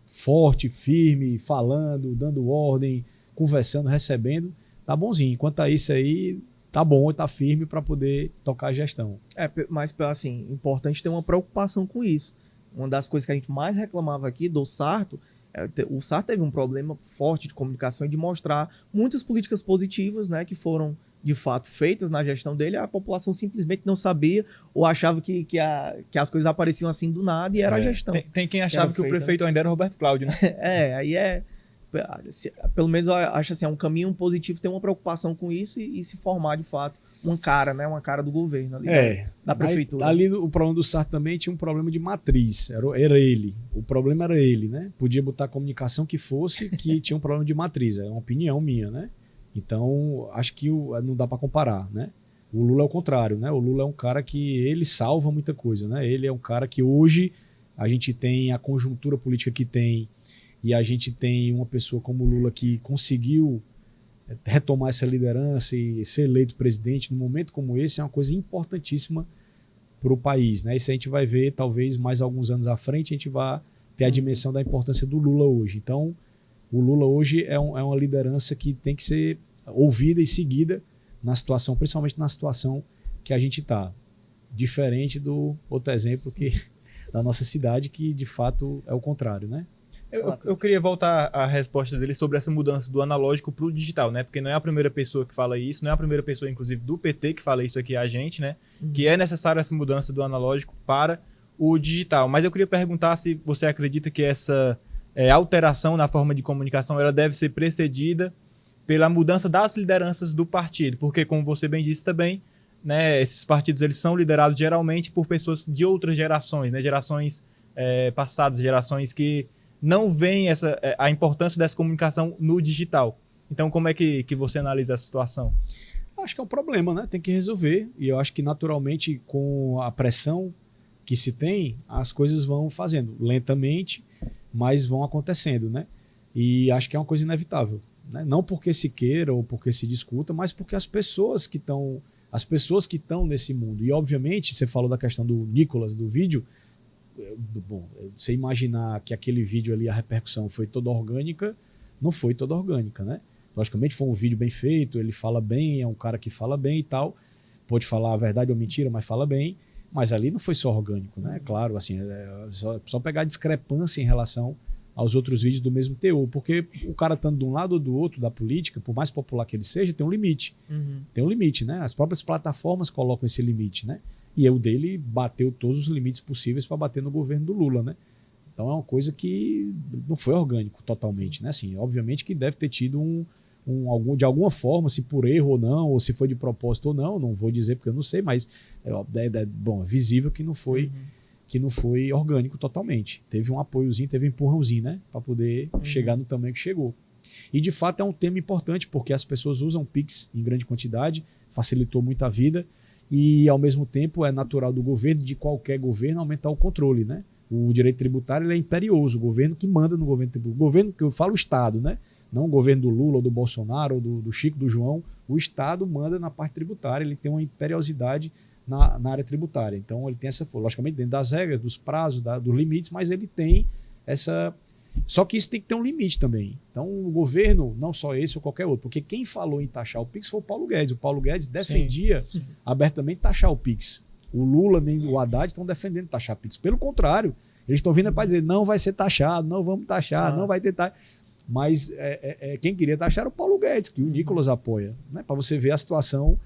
forte, firme, falando, dando ordem, conversando, recebendo, tá bonzinho. Enquanto a isso aí, tá bom, tá firme para poder tocar a gestão. Mas assim, importante ter uma preocupação com isso. Uma das coisas que a gente mais reclamava aqui do Sarto, o Sarto teve um problema forte de comunicação e de mostrar muitas políticas positivas, né, que foram de fato feitas na gestão dele. A população simplesmente não sabia ou achava que as coisas apareciam assim do nada, e era a gestão. Tem quem achava que o prefeito ainda era o Roberto Cláudio, né? Aí pelo menos eu acho assim, é um caminho positivo ter uma preocupação com isso e se formar de fato uma cara, né, uma cara do governo ali, da prefeitura. Ali o problema do Sarto também tinha um problema de matriz, era ele. O problema era ele, né? Podia botar a comunicação que fosse, que tinha um problema de matriz, é uma opinião minha, né? Então, acho que não dá para comparar, né? O Lula é o contrário, né? O Lula é um cara que ele salva muita coisa, né? Ele é um cara que hoje a gente tem a conjuntura política que tem, e a gente tem uma pessoa como o Lula que conseguiu retomar essa liderança e ser eleito presidente num momento como esse, é uma coisa importantíssima para o país, né? Isso a gente vai ver, talvez mais alguns anos à frente, a gente vai ter a dimensão da importância do Lula hoje. Então, o Lula hoje é uma liderança que tem que ser ouvida e seguida na situação, principalmente na situação que a gente está. Diferente do outro exemplo da nossa cidade, que de fato é o contrário, né? Eu queria voltar à resposta dele sobre essa mudança do analógico para o digital, né? Porque não é a primeira pessoa que fala isso, não é a primeira pessoa, inclusive, do PT que fala isso aqui a gente, né? Que é necessária essa mudança do analógico para o digital. Mas eu queria perguntar se você acredita que essa alteração na forma de comunicação ela deve ser precedida pela mudança das lideranças do partido, porque, como você bem disse também, né, esses partidos eles são liderados geralmente por pessoas de outras gerações, né, gerações passadas, gerações que não veem a importância dessa comunicação no digital. Então, como é que você analisa essa situação? Acho que é um problema, né? Tem que resolver, e eu acho que naturalmente com a pressão que se tem, as coisas vão fazendo lentamente, mas vão acontecendo, né? E acho que é uma coisa inevitável, né? Não porque se queira ou porque se discuta, mas porque as pessoas que estão nesse mundo, e obviamente você falou da questão do Nicolas, do vídeo, bom, você imaginar que aquele vídeo ali, a repercussão foi toda orgânica, não foi toda orgânica, né? Logicamente foi um vídeo bem feito, ele fala bem, é um cara que fala bem e tal, pode falar a verdade ou mentira, mas fala bem, mas ali não foi só orgânico, né? Claro, assim, só pegar a discrepância em relação aos outros vídeos do mesmo teor, porque o cara estando de um lado ou do outro da política, por mais popular que ele seja, tem um limite. Tem um limite, né? As próprias plataformas colocam esse limite, né? E o dele bateu todos os limites possíveis para bater no governo do Lula, né? Então é uma coisa que não foi orgânico totalmente, né? Assim, obviamente que deve ter tido de alguma forma, se por erro ou não, ou se foi de propósito ou não vou dizer porque eu não sei, mas é visível que não foi orgânico totalmente. Teve um apoiozinho, teve um empurrãozinho, né? Para poder chegar no tamanho que chegou. E de fato é um tema importante, porque as pessoas usam Pix em grande quantidade, facilitou muito a vida, e ao mesmo tempo é natural do governo, de qualquer governo, aumentar o controle, né? O direito tributário ele é imperioso, o governo que manda no governo tributário. O governo que eu falo, o Estado, né? Não o governo do Lula, ou do Bolsonaro, ou do Chico, do João. O Estado manda na parte tributária, ele tem uma imperiosidade na área tributária. Então ele tem essa, logicamente, dentro das regras, dos prazos, dos limites, mas ele tem essa... Só que isso tem que ter um limite também. Então o governo, não só esse ou qualquer outro, porque quem falou em taxar o Pix foi o Paulo Guedes. O Paulo Guedes defendia abertamente taxar o Pix. O Lula nem o Haddad estão defendendo taxar o Pix. Pelo contrário, eles estão vindo para dizer não vai ser taxado, não vamos taxar, não vai ter taxa. Mas quem queria taxar era o Paulo Guedes, que o Nicolas apoia, né? Para você ver a situação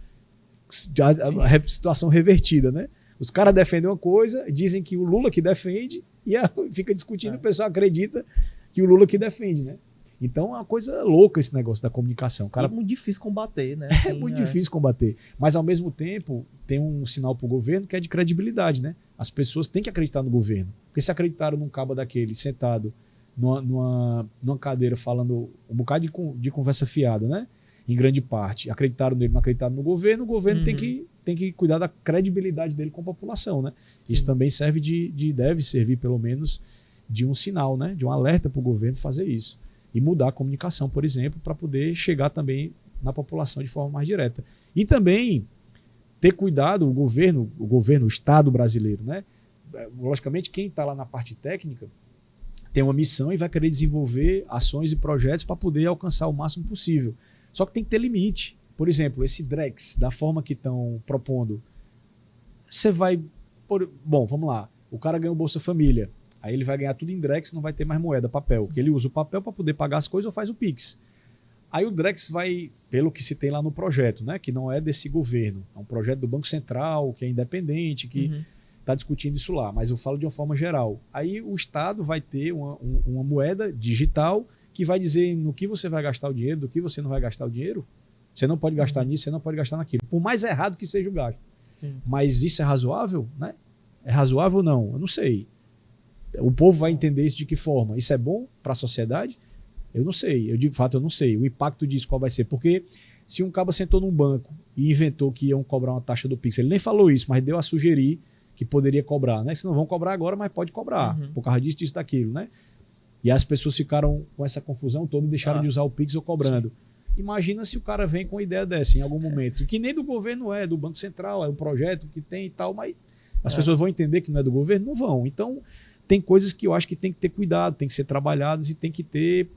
revertida, né? Os caras defendem uma coisa, dizem que o Lula que defende, e fica discutindo, o pessoal acredita que o Lula que defende, né? Então é uma coisa louca esse negócio da comunicação. O cara... É muito difícil combater, né? É muito difícil combater. Mas, ao mesmo tempo, tem um sinal para o governo que é de credibilidade, né? As pessoas têm que acreditar no governo. Porque se acreditaram num cabo daquele sentado numa cadeira falando um bocado de conversa fiada, né? Em grande parte. Acreditaram nele, não acreditaram no governo, o governo tem que cuidar da credibilidade dele com a população, né? Sim. Isso também serve deve servir, pelo menos, de um sinal, né? De um alerta para o governo fazer isso. E mudar a comunicação, por exemplo, para poder chegar também na população de forma mais direta. E também ter cuidado, o governo, o Estado brasileiro, né? Logicamente, quem está lá na parte técnica tem uma missão e vai querer desenvolver ações e projetos para poder alcançar o máximo possível. Só que tem que ter limite. Por exemplo, esse Drex, da forma que estão propondo, você vai... Bom, vamos lá. O cara ganhou o Bolsa Família. Aí ele vai ganhar tudo em Drex, não vai ter mais moeda, papel. Porque ele usa o papel para poder pagar as coisas ou faz o Pix. Aí o Drex vai, pelo que se tem lá no projeto, né, que não é desse governo, é um projeto do Banco Central, que é independente, que está discutindo isso lá, mas eu falo de uma forma geral. Aí o Estado vai ter uma moeda digital que vai dizer no que você vai gastar o dinheiro, do que você não vai gastar o dinheiro. Você não pode gastar nisso, você não pode gastar naquilo. Por mais errado que seja o gasto. Sim. Mas isso é razoável, né? É razoável ou não? Eu não sei. O povo vai entender isso de que forma? Isso é bom para a sociedade? Eu não sei. De fato, eu não sei. O impacto disso qual vai ser? Porque se um cabo sentou num banco e inventou que iam cobrar uma taxa do Pix, ele nem falou isso, mas deu a sugerir que poderia cobrar, né? Se não vão cobrar agora, mas pode cobrar. Por causa disso, disso, daquilo, né? E as pessoas ficaram com essa confusão toda e deixaram de usar o Pix ou cobrando. Sim. Imagina se o cara vem com uma ideia dessa em algum momento. Que nem do governo do Banco Central, é um projeto que tem e tal, mas as pessoas vão entender que não é do governo? Não vão. Então, tem coisas que eu acho que tem que ter cuidado, tem que ser trabalhadas e tem que ter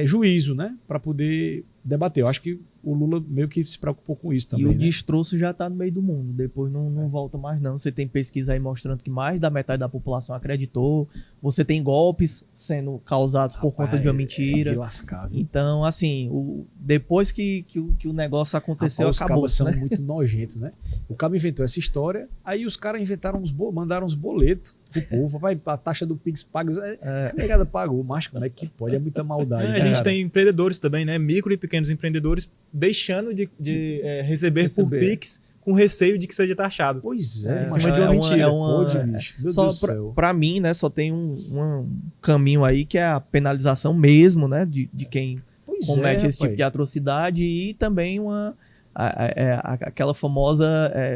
juízo, né? Para poder debater. Eu acho que o Lula meio que se preocupou com isso também. E o destroço já está no meio do mundo. Depois não volta mais, não. Você tem pesquisa aí mostrando que mais da metade da população acreditou. Você tem golpes sendo causados por conta de uma mentira. Que lascar, viu? Então, assim, depois que o negócio aconteceu, acabou. Os cabos são muito nojentos, né? O cabo inventou essa história, aí os caras mandaram uns boletos pro povo. A taxa do Pix paga. A negada pagou. Mas como é que pode? É muita maldade. A gente tem empreendedores também, né? Micro e pequenos empreendedores deixando de receber por Pix com receio de que seja taxado. Pois é, em cima de uma mentira. Para mim, né, só tem um caminho aí que é a penalização mesmo, né, de quem comete esse tipo de atrocidade e também aquela famosa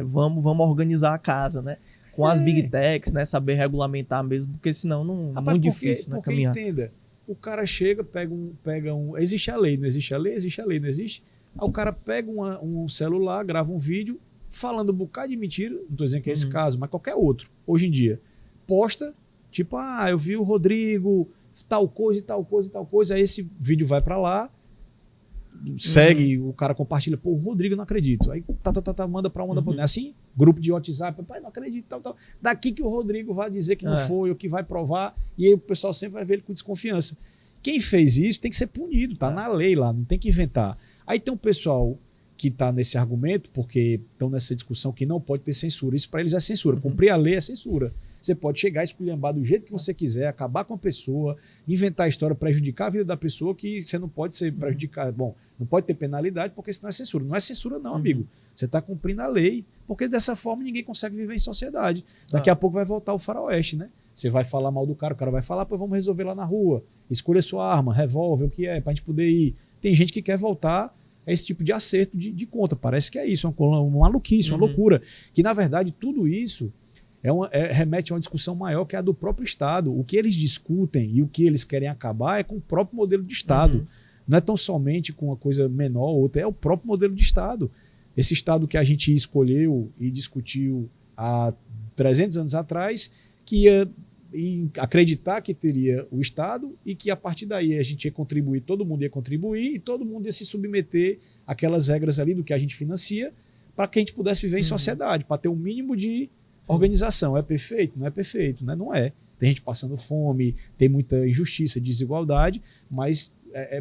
vamos organizar a casa, né? Com as big techs, né, saber regulamentar mesmo, porque senão não é muito difícil, né, caminhar. Entenda, o cara chega, pega um... Existe a lei, não existe a lei? Existe a lei, não existe? Aí o cara pega um celular, grava um vídeo falando um bocado de mentira, não estou dizendo que é esse caso, mas qualquer outro, hoje em dia, posta, tipo, eu vi o Rodrigo, tal coisa e tal coisa e tal coisa, aí esse vídeo vai para lá, segue, o cara compartilha, pô, o Rodrigo não acredito, aí manda para uma, assim, grupo de WhatsApp, pai, não acredito, tal. Daqui que o Rodrigo vai dizer que não foi, ou que vai provar, e aí o pessoal sempre vai ver ele com desconfiança. Quem fez isso tem que ser punido, tá na lei lá, não tem que inventar. Aí tem um pessoal que está nesse argumento, porque estão nessa discussão que não pode ter censura. Isso para eles é censura. Cumprir a lei é censura. Você pode chegar e esculhambar do jeito que você quiser, acabar com a pessoa, inventar a história, prejudicar a vida da pessoa, que você não pode ser prejudicado. Bom, não pode ter penalidade, porque senão é censura. Não é censura não, amigo. Você está cumprindo a lei, porque dessa forma ninguém consegue viver em sociedade. Daqui a pouco vai voltar o faroeste, né? Você vai falar mal do cara, o cara vai falar, pô, vamos resolver lá na rua. Escolha sua arma, revólver, o que é, pra gente poder ir. Tem gente que quer voltar a esse tipo de acerto de conta. Parece que é isso, uma maluquice, uma loucura. Que, na verdade, tudo isso remete a uma discussão maior que é a do próprio Estado. O que eles discutem e o que eles querem acabar é com o próprio modelo de Estado. Não é tão somente com uma coisa menor ou outra, é o próprio modelo de Estado. Esse Estado que a gente escolheu e discutiu há 300 anos atrás, que ia acreditar que teria o Estado e que a partir daí a gente ia contribuir, todo mundo ia contribuir e todo mundo ia se submeter àquelas regras ali do que a gente financia para que a gente pudesse viver em sociedade, para ter um mínimo de organização. É perfeito? Não é perfeito, né? Não é. Tem gente passando fome, tem muita injustiça, desigualdade, mas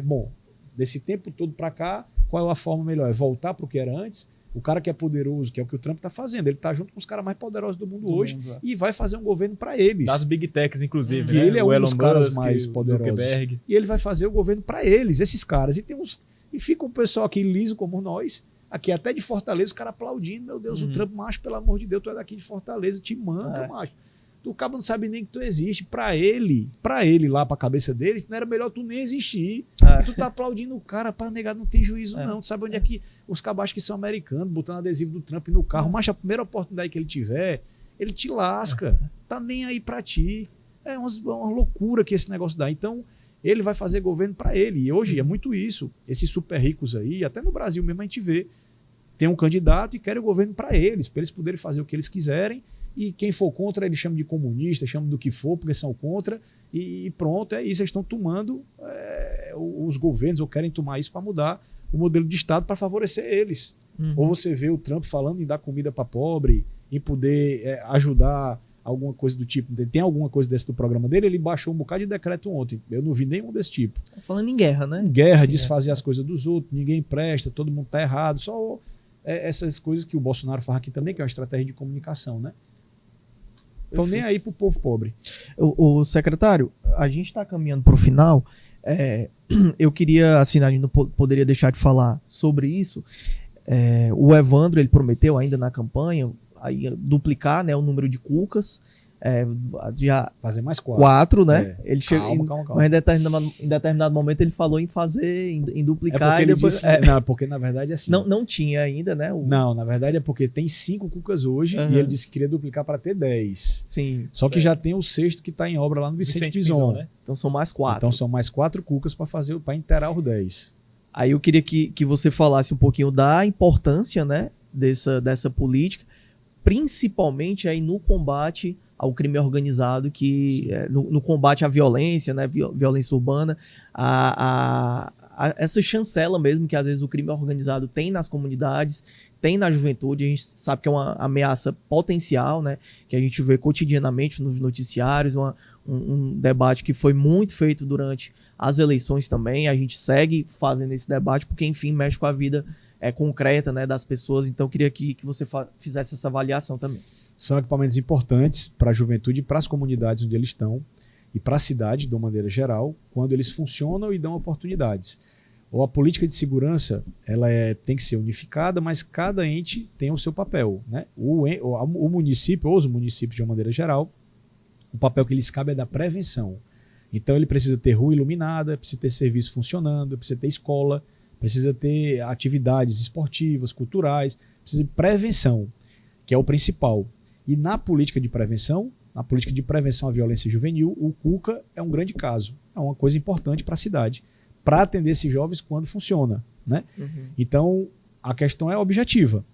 bom. Desse tempo todo para cá, qual é a forma melhor? É voltar para o que era antes, O cara que é poderoso, que é o que o Trump está fazendo, ele está junto com os caras mais poderosos do mundo hoje e vai fazer um governo para eles. Das Big Techs, inclusive. Que ele é um dos caras Musk, mais poderosos. Zuckerberg. E ele vai fazer o governo para eles, esses caras. E fica um pessoal aqui liso como nós, aqui até de Fortaleza, os caras aplaudindo. Meu Deus, o Trump, macho, pelo amor de Deus, tu é daqui de Fortaleza, te manca, macho. Tu cabo não sabe nem que tu existe. Pra ele lá, pra cabeça deles, não era melhor tu nem existir. Tu tá aplaudindo o cara, pra negar, não tem juízo não. Tu sabe onde é que os cabachos que são americanos, botando adesivo do Trump no carro, mas a primeira oportunidade que ele tiver, ele te lasca. Tá nem aí pra ti. É uma loucura que esse negócio dá. Então, ele vai fazer governo pra ele. E hoje é muito isso. Esses super ricos aí, até no Brasil mesmo a gente vê, tem um candidato e quer o governo pra eles poderem fazer o que eles quiserem. E quem for contra, ele chama de comunista, chama do que for, porque são contra, e pronto, é isso. Eles estão tomando os governos, ou querem tomar isso para mudar o modelo de Estado para favorecer eles. Ou você vê o Trump falando em dar comida para pobre, em poder ajudar alguma coisa do tipo. Tem alguma coisa desse do programa dele, ele baixou um bocado de decreto ontem. Eu não vi nenhum desse tipo. Falando em guerra, né? Guerra, sim, desfazer as coisas dos outros, ninguém presta, todo mundo tá errado. Só essas coisas que o Bolsonaro faz aqui também, que é uma estratégia de comunicação, né? Estão nem aí pro povo pobre. O secretário, a gente está caminhando para o final. Eu queria, assim, a gente não poderia deixar de falar sobre isso. O Evandro, ele prometeu ainda na campanha aí, duplicar, né, o número de cucas. Já fazer mais 4, né? Ele calma. Mas em determinado momento ele falou em fazer, em duplicar. Porque e depois, não, porque na verdade é assim. Não tinha ainda, né? Não, na verdade é porque tem 5 cucas hoje e ele disse que queria duplicar para ter 10. Sim. Só que já tem o 6º que está em obra lá no Vicente Pison, né? Então são mais 4. Então são mais 4 cucas para inteirar os 10. Aí eu queria que você falasse um pouquinho da importância, né, dessa política, principalmente aí no combate ao crime organizado, que no combate à violência, né, violência urbana, essa chancela mesmo que às vezes o crime organizado tem nas comunidades, tem na juventude. A gente sabe que é uma ameaça potencial, né, que a gente vê cotidianamente nos noticiários, um debate que foi muito feito durante as eleições também. A gente segue fazendo esse debate porque, enfim, mexe com a vida concreta, né, das pessoas. Então, eu queria que você fizesse essa avaliação também. São equipamentos importantes para a juventude e para as comunidades onde eles estão e para a cidade, de uma maneira geral, quando eles funcionam e dão oportunidades. Ou a política de segurança ela tem que ser unificada, mas cada ente tem o seu papel, né? O município, ou os municípios de uma maneira geral, o papel que lhes cabe é da prevenção. Então ele precisa ter rua iluminada, precisa ter serviço funcionando, precisa ter escola, precisa ter atividades esportivas, culturais, precisa de prevenção, que é o principal. E na política de prevenção à violência juvenil, o CUCA é um grande caso, é uma coisa importante para a cidade, para atender esses jovens quando funciona, né? Então, a questão é objetiva.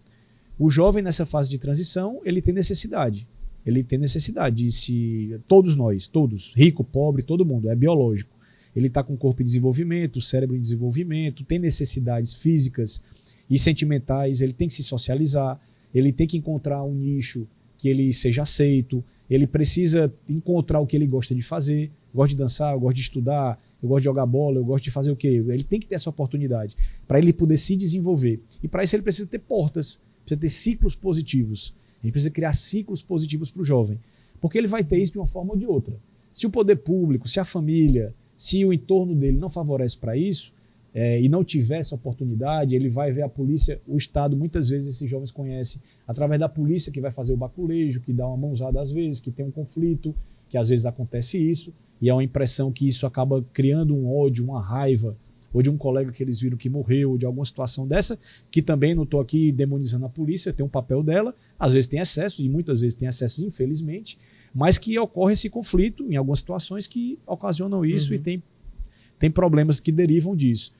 O jovem nessa fase de transição, ele tem necessidade de todos nós, todos, rico, pobre, todo mundo, é biológico. Ele está com o corpo em desenvolvimento, o cérebro em desenvolvimento, tem necessidades físicas e sentimentais, ele tem que se socializar, ele tem que encontrar um nicho que ele seja aceito, ele precisa encontrar o que ele gosta de fazer. Eu gosto de dançar, eu gosto de estudar, eu gosto de jogar bola, eu gosto de fazer o quê? Ele tem que ter essa oportunidade para ele poder se desenvolver. E para isso ele precisa ter portas, precisa ter ciclos positivos. Ele precisa criar ciclos positivos para o jovem, porque ele vai ter isso de uma forma ou de outra. Se o poder público, se a família, se o entorno dele não favorece para isso, e não tiver essa oportunidade, ele vai ver a polícia, o Estado, muitas vezes esses jovens conhecem através da polícia que vai fazer o baculejo, que dá uma mãozada às vezes, que tem um conflito, que às vezes acontece isso, e é uma impressão que isso acaba criando um ódio, uma raiva, ou de um colega que eles viram que morreu, ou de alguma situação dessa, que também não estou aqui demonizando a polícia, tem um papel dela, às vezes tem excessos, e muitas vezes tem excessos infelizmente, mas que ocorre esse conflito em algumas situações que ocasionam isso e tem problemas que derivam disso.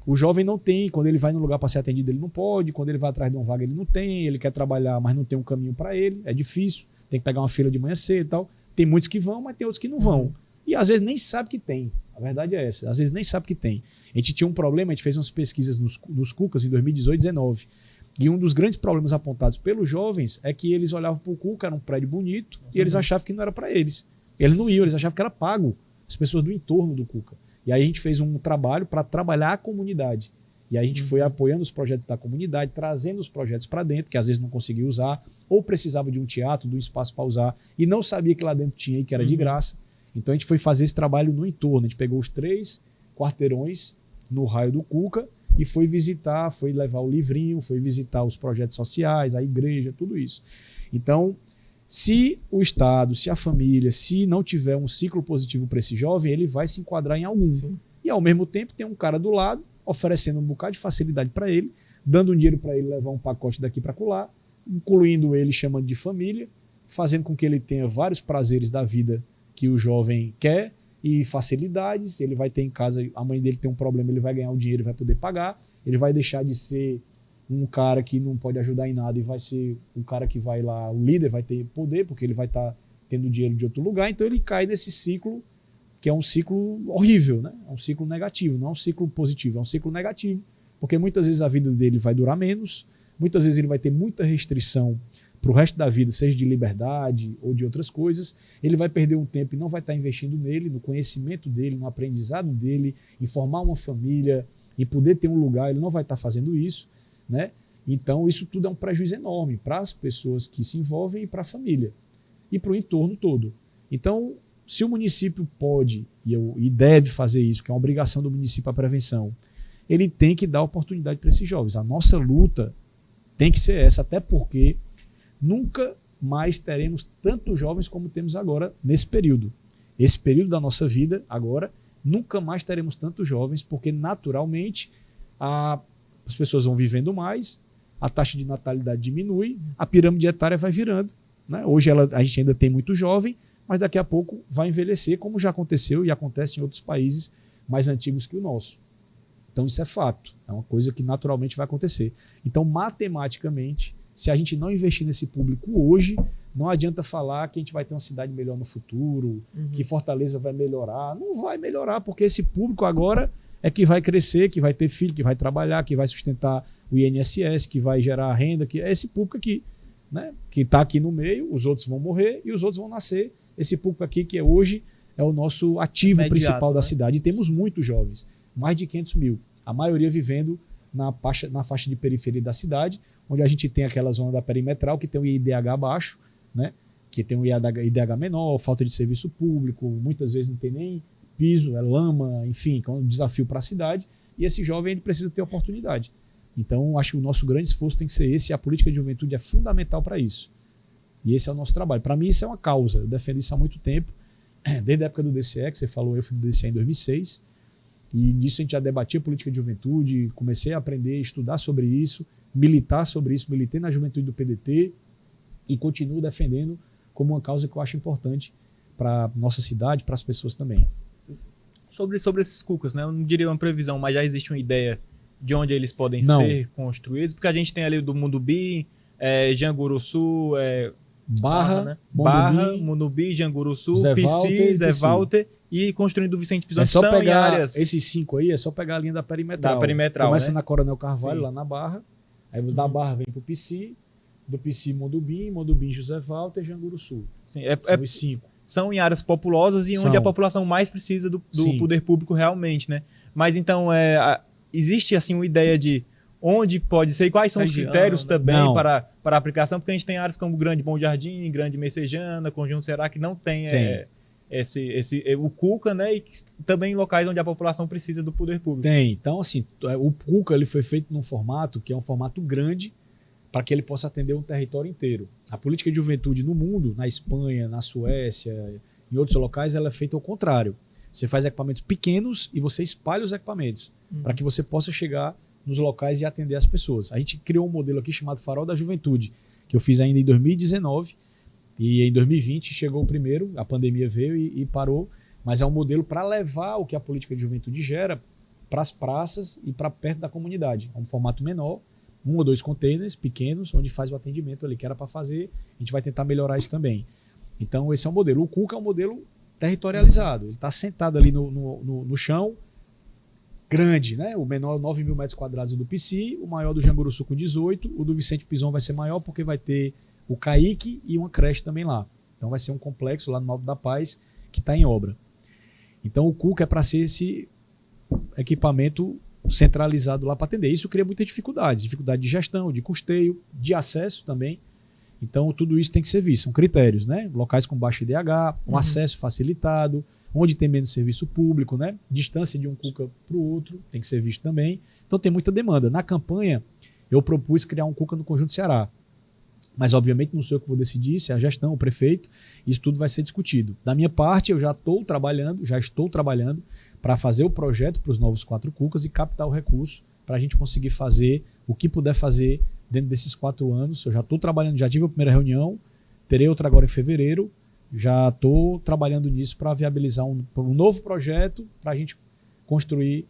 O jovem não tem, quando ele vai no lugar para ser atendido ele não pode, quando ele vai atrás de uma vaga ele não tem, ele quer trabalhar mas não tem um caminho para ele, é difícil, tem que pegar uma fila de manhã cedo e tal. Tem muitos que vão, mas tem outros que não vão. E às vezes nem sabe que tem, a verdade é essa, às vezes nem sabe que tem. A gente tinha um problema, a gente fez umas pesquisas nos CUCAs em 2018 e 2019, e um dos grandes problemas apontados pelos jovens é que eles olhavam para o CUCA, era um prédio bonito, e eles achavam que não era para eles. Eles não iam, eles achavam que era pago, as pessoas do entorno do CUCA. E aí a gente fez um trabalho para trabalhar a comunidade. E aí a gente foi apoiando os projetos da comunidade, trazendo os projetos para dentro, que às vezes não conseguia usar, ou precisava de um teatro, de um espaço para usar, e não sabia que lá dentro tinha e que era de graça. Então a gente foi fazer esse trabalho no entorno. A gente pegou os 3 quarteirões no raio do Cuca e foi visitar, foi levar o livrinho, foi visitar os projetos sociais, a igreja, tudo isso. Então, se o Estado, se a família, se não tiver um ciclo positivo para esse jovem, ele vai se enquadrar em algum. Sim. E ao mesmo tempo tem um cara do lado oferecendo um bocado de facilidade para ele, dando um dinheiro para ele levar um pacote daqui para colar, incluindo ele chamando de família, fazendo com que ele tenha vários prazeres da vida que o jovem quer e facilidades. Ele vai ter em casa, a mãe dele tem um problema, ele vai ganhar o dinheiro e vai poder pagar. Ele vai deixar de ser um cara que não pode ajudar em nada e vai ser um cara que vai lá, o líder vai ter poder, porque ele vai estar tendo dinheiro de outro lugar. Então ele cai nesse ciclo, que é um ciclo horrível, né? É um ciclo negativo, não é um ciclo positivo, é um ciclo negativo, porque muitas vezes a vida dele vai durar menos, muitas vezes ele vai ter muita restrição para o resto da vida, seja de liberdade ou de outras coisas. Ele vai perder um tempo e não vai estar investindo nele, no conhecimento dele, no aprendizado dele, em formar uma família, em poder ter um lugar. Ele não vai estar fazendo isso, né? Então isso tudo é um prejuízo enorme para as pessoas que se envolvem e para a família e para o entorno todo. Então, se o município pode e deve fazer isso, que é uma obrigação do município a prevenção, ele tem que dar oportunidade para esses jovens. A nossa luta tem que ser essa, até porque nunca mais teremos tantos jovens como temos agora nesse período. Esse período da nossa vida, agora, nunca mais teremos tantos jovens, porque naturalmente as pessoas vão vivendo mais, a taxa de natalidade diminui, a pirâmide etária vai virando, né? Hoje a gente ainda tem muito jovem, mas daqui a pouco vai envelhecer, como já aconteceu e acontece em outros países mais antigos que o nosso. Então isso é fato, é uma coisa que naturalmente vai acontecer. Então, matematicamente, se a gente não investir nesse público hoje, não adianta falar que a gente vai ter uma cidade melhor no futuro, que Fortaleza vai melhorar. Não vai melhorar, porque esse público agora é que vai crescer, que vai ter filho, que vai trabalhar, que vai sustentar o INSS, que vai gerar renda, que é esse público aqui, né? Que está aqui no meio, os outros vão morrer e os outros vão nascer. Esse público aqui que hoje é o nosso ativo imediato, principal da cidade. E temos muitos jovens, mais de 500 mil, a maioria vivendo na faixa de periferia da cidade, onde a gente tem aquela zona da perimetral que tem o IDH baixo, né? Que tem o IDH menor, falta de serviço público, muitas vezes não tem nem piso, é lama, enfim, é um desafio para a cidade, e esse jovem ele precisa ter oportunidade. Então, acho que o nosso grande esforço tem que ser esse, e a política de juventude é fundamental para isso. E esse é o nosso trabalho. Para mim, isso é uma causa, eu defendo isso há muito tempo, desde a época do DCE, que você falou, eu fui do DCE em 2006, e nisso a gente já debatia política de juventude, comecei a aprender, estudar sobre isso, militar sobre isso, militei na juventude do PDT e continuo defendendo como uma causa que eu acho importante para nossa cidade, para as pessoas também. Sobre esses cucas, né? Eu não diria uma previsão, mas já existe uma ideia de onde eles podem ser construídos, porque a gente tem ali do Mundubi, Janguruçu, Barra, né? Mundubi, Mundubi, Janguruçu, Zé Pici, Zé Walter e construindo o Vicente Pisão. É só são pegar áreas... esses 5 aí, é só pegar a linha da perimetral. Começa, né? na Coronel Carvalho, Sim. lá na Barra, aí da Barra vem pro Pici, do Pici Mundubi, José Walter e Janguruçu. Sim, são os 5. São em áreas populosas e onde a população mais precisa do poder público realmente, né? Mas então, existe assim uma ideia de onde pode ser e quais são os critérios também para a aplicação, porque a gente tem áreas como Grande Bom Jardim, Grande Messejana, Conjunto Ceará, que não tem o Cuca, né? E também em locais onde a população precisa do poder público. Tem. Então, assim, o Cuca ele foi feito num formato que é um formato grande para que ele possa atender um território inteiro. A política de juventude no mundo, na Espanha, na Suécia, em outros locais, ela é feita ao contrário. Você faz equipamentos pequenos e você espalha os equipamentos para que você possa chegar nos locais e atender as pessoas. A gente criou um modelo aqui chamado Farol da Juventude, que eu fiz ainda em 2019 e em 2020 chegou o primeiro, a pandemia veio e parou, mas é um modelo para levar o que a política de juventude gera para as praças e para perto da comunidade. É um formato menor, 1 ou 2 containers pequenos, onde faz o atendimento ali, que era para fazer, a gente vai tentar melhorar isso também. Então esse é o modelo. O Cuca é um modelo territorializado, ele está sentado ali no chão, grande, né? O menor 9 mil metros quadrados do Pici, o maior do Janguruçu com 18, o do Vicente Pisão vai ser maior porque vai ter o CAIC e uma creche também lá. Então vai ser um complexo lá no Alto da Paz que está em obra. Então o Cuca é para ser esse equipamento centralizado lá para atender. Isso cria muitas dificuldades, dificuldade de gestão, de custeio, de acesso também. Então, tudo isso tem que ser visto. São critérios, né? Locais com baixo IDH, um acesso facilitado, onde tem menos serviço público, né? Distância de um CUCA para o outro tem que ser visto também. Então, tem muita demanda. Na campanha, eu propus criar um CUCA no Conjunto Ceará. Mas, obviamente, não sou eu que vou decidir, se é a gestão, o prefeito, isso tudo vai ser discutido. Da minha parte, eu já estou trabalhando para fazer o projeto para os novos 4 CUCAs e captar o recurso para a gente conseguir fazer o que puder fazer dentro desses 4 anos. Eu já estou trabalhando, já tive a primeira reunião, terei outra agora em fevereiro, já estou trabalhando nisso para viabilizar um novo projeto para a gente construir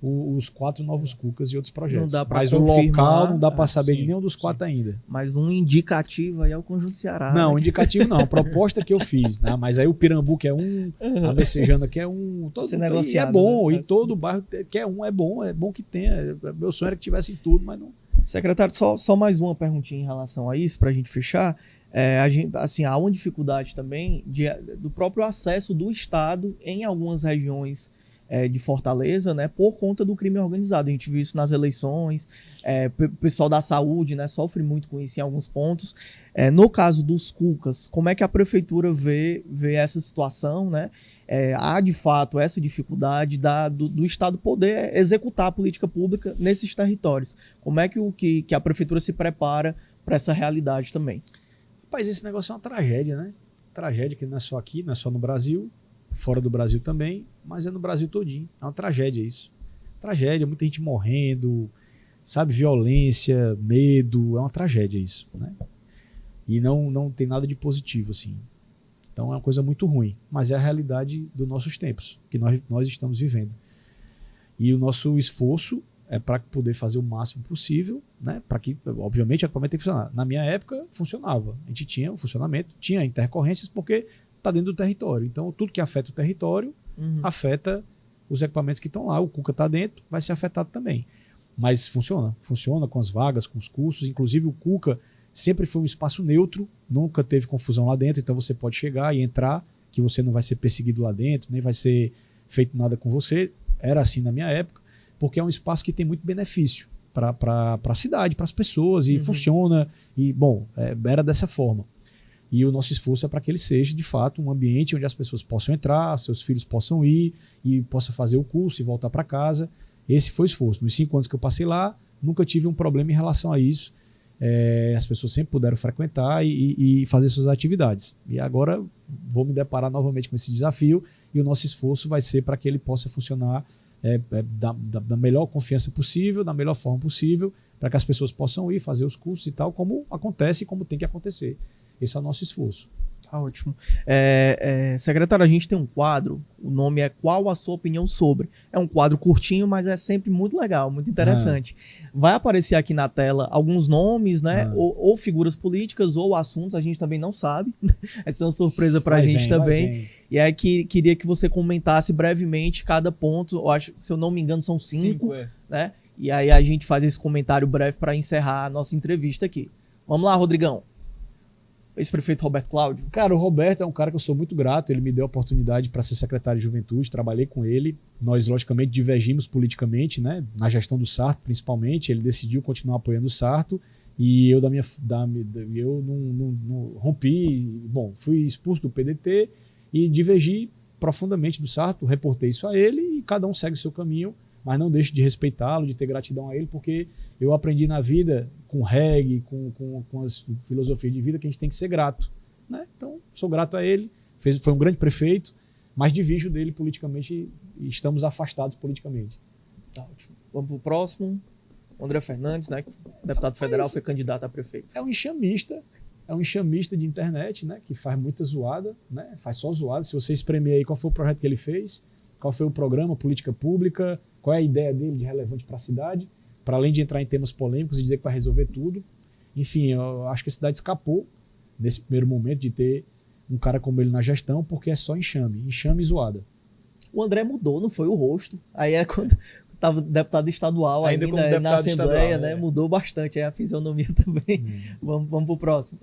os 4 novos CUCAs e outros projetos. Mas o local não dá para saber de nenhum dos 4 ainda. Mas um indicativo aí é o Conjunto Ceará. Não, né? Indicativo não. A proposta que eu fiz, né? Mas aí o Pirambu que é um, a Messejana que é um. Todo, e é bom, né? E todo bairro que é um é bom que tenha. Meu sonho era que tivesse em tudo, mas não. Secretário, só mais uma perguntinha em relação a isso, para a gente fechar. Assim, há uma dificuldade também do próprio acesso do Estado em algumas regiões de Fortaleza, né, por conta do crime organizado. A gente viu isso nas eleições, o pessoal da saúde, né, sofre muito com isso em alguns pontos. No caso dos CUCAs, como é que a prefeitura vê essa situação, né? Há, de fato, essa dificuldade do Estado poder executar a política pública nesses territórios. Como é que a prefeitura se prepara para essa realidade também? Rapaz, esse negócio é uma tragédia, né? Tragédia que não é só aqui, não é só no Brasil, fora do Brasil também, mas é no Brasil todinho. É uma tragédia isso. Tragédia, muita gente morrendo, sabe? Violência, medo, é uma tragédia isso, né? E não tem nada de positivo, assim. Então é uma coisa muito ruim, mas é a realidade dos nossos tempos, que nós estamos vivendo. E o nosso esforço é para poder fazer o máximo possível, né? Para que, obviamente, a equipamento tem que funcionar. Na minha época, funcionava. A gente tinha o funcionamento, tinha intercorrências, porque está dentro do território. Então, tudo que afeta o território afeta os equipamentos que estão lá. O CUCA está dentro, vai ser afetado também. Mas funciona com as vagas, com os cursos. Inclusive, o CUCA sempre foi um espaço neutro, nunca teve confusão lá dentro, então você pode chegar e entrar, que você não vai ser perseguido lá dentro, nem vai ser feito nada com você. Era assim na minha época, porque é um espaço que tem muito benefício para a cidade, para as pessoas, e funciona. E, bom, era dessa forma. E o nosso esforço é para que ele seja, de fato, um ambiente onde as pessoas possam entrar, seus filhos possam ir e possam fazer o curso e voltar para casa. Esse foi o esforço. Nos 5 anos que eu passei lá, nunca tive um problema em relação a isso. As pessoas sempre puderam frequentar e fazer suas atividades. E agora vou me deparar novamente com esse desafio e o nosso esforço vai ser para que ele possa funcionar da melhor confiança possível, da melhor forma possível, para que as pessoas possam ir fazer os cursos e tal, como acontece e como tem que acontecer. Esse é o nosso esforço. Tá ótimo. Secretário, a gente tem um quadro, o nome é Qual a Sua Opinião Sobre? É um quadro curtinho, mas é sempre muito legal, muito interessante. Vai aparecer aqui na tela alguns nomes, né? Ou figuras políticas, ou assuntos, a gente também não sabe. Essa é uma surpresa pra gente também. E aí queria que você comentasse brevemente cada ponto. Eu acho, se eu não me engano, são 5, né? E aí a gente faz esse comentário breve para encerrar a nossa entrevista aqui. Vamos lá, Rodrigão. Ex-prefeito Roberto Cláudio. Cara, o Roberto é um cara que eu sou muito grato. Ele me deu a oportunidade para ser secretário de Juventude, trabalhei com ele. Nós, logicamente, divergimos politicamente, né? Na gestão do Sarto, principalmente. Ele decidiu continuar apoiando o Sarto e eu não rompi. Bom, fui expulso do PDT e divergi profundamente do Sarto. Reportei isso a ele e cada um segue o seu caminho, mas não deixo de respeitá-lo, de ter gratidão a ele, porque eu aprendi na vida, com reggae, com as filosofias de vida, que a gente tem que ser grato, né? Então, sou grato a ele, foi um grande prefeito, mas divirjo dele politicamente e estamos afastados politicamente. Tá ótimo. Vamos para o próximo. André Fernandes, né? Deputado federal, foi candidato a prefeito. É um enxamista de internet, né? Que faz muita zoada, né? Faz só zoada. Se você espremer aí qual foi o projeto que ele fez, qual foi o programa, política pública, qual é a ideia dele de relevante para a cidade, para além de entrar em temas polêmicos e dizer que vai resolver tudo. Enfim, eu acho que a cidade escapou nesse primeiro momento de ter um cara como ele na gestão, porque é só enxame e zoada. O André mudou, não foi o rosto. Aí é quando estava deputado estadual ainda na Assembleia, né? Mudou bastante a fisionomia também. Vamos para o próximo.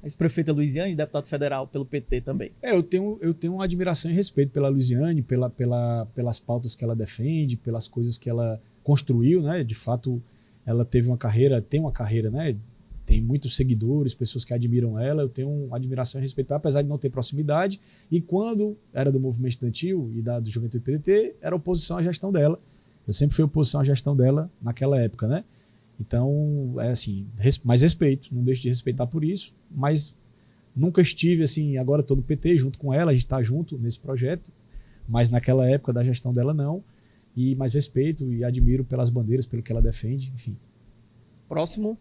ex-prefeita Luiziane, deputado federal pelo PT também. Eu tenho uma admiração e respeito pela Luiziane, pelas pautas que ela defende, pelas coisas que ela construiu, né? De fato, ela tem uma carreira, né? Tem muitos seguidores, pessoas que admiram ela. Eu tenho uma admiração e respeito, apesar de não ter proximidade. E quando era do movimento estudantil e do Juventude PDT, era oposição à gestão dela. Eu sempre fui oposição à gestão dela naquela época, né? Então, é assim, mais respeito, não deixo de respeitar por isso, mas nunca estive assim, agora estou no PT junto com ela, a gente está junto nesse projeto, mas naquela época da gestão dela não, e mais respeito e admiro pelas bandeiras, pelo que ela defende, enfim. Próximo,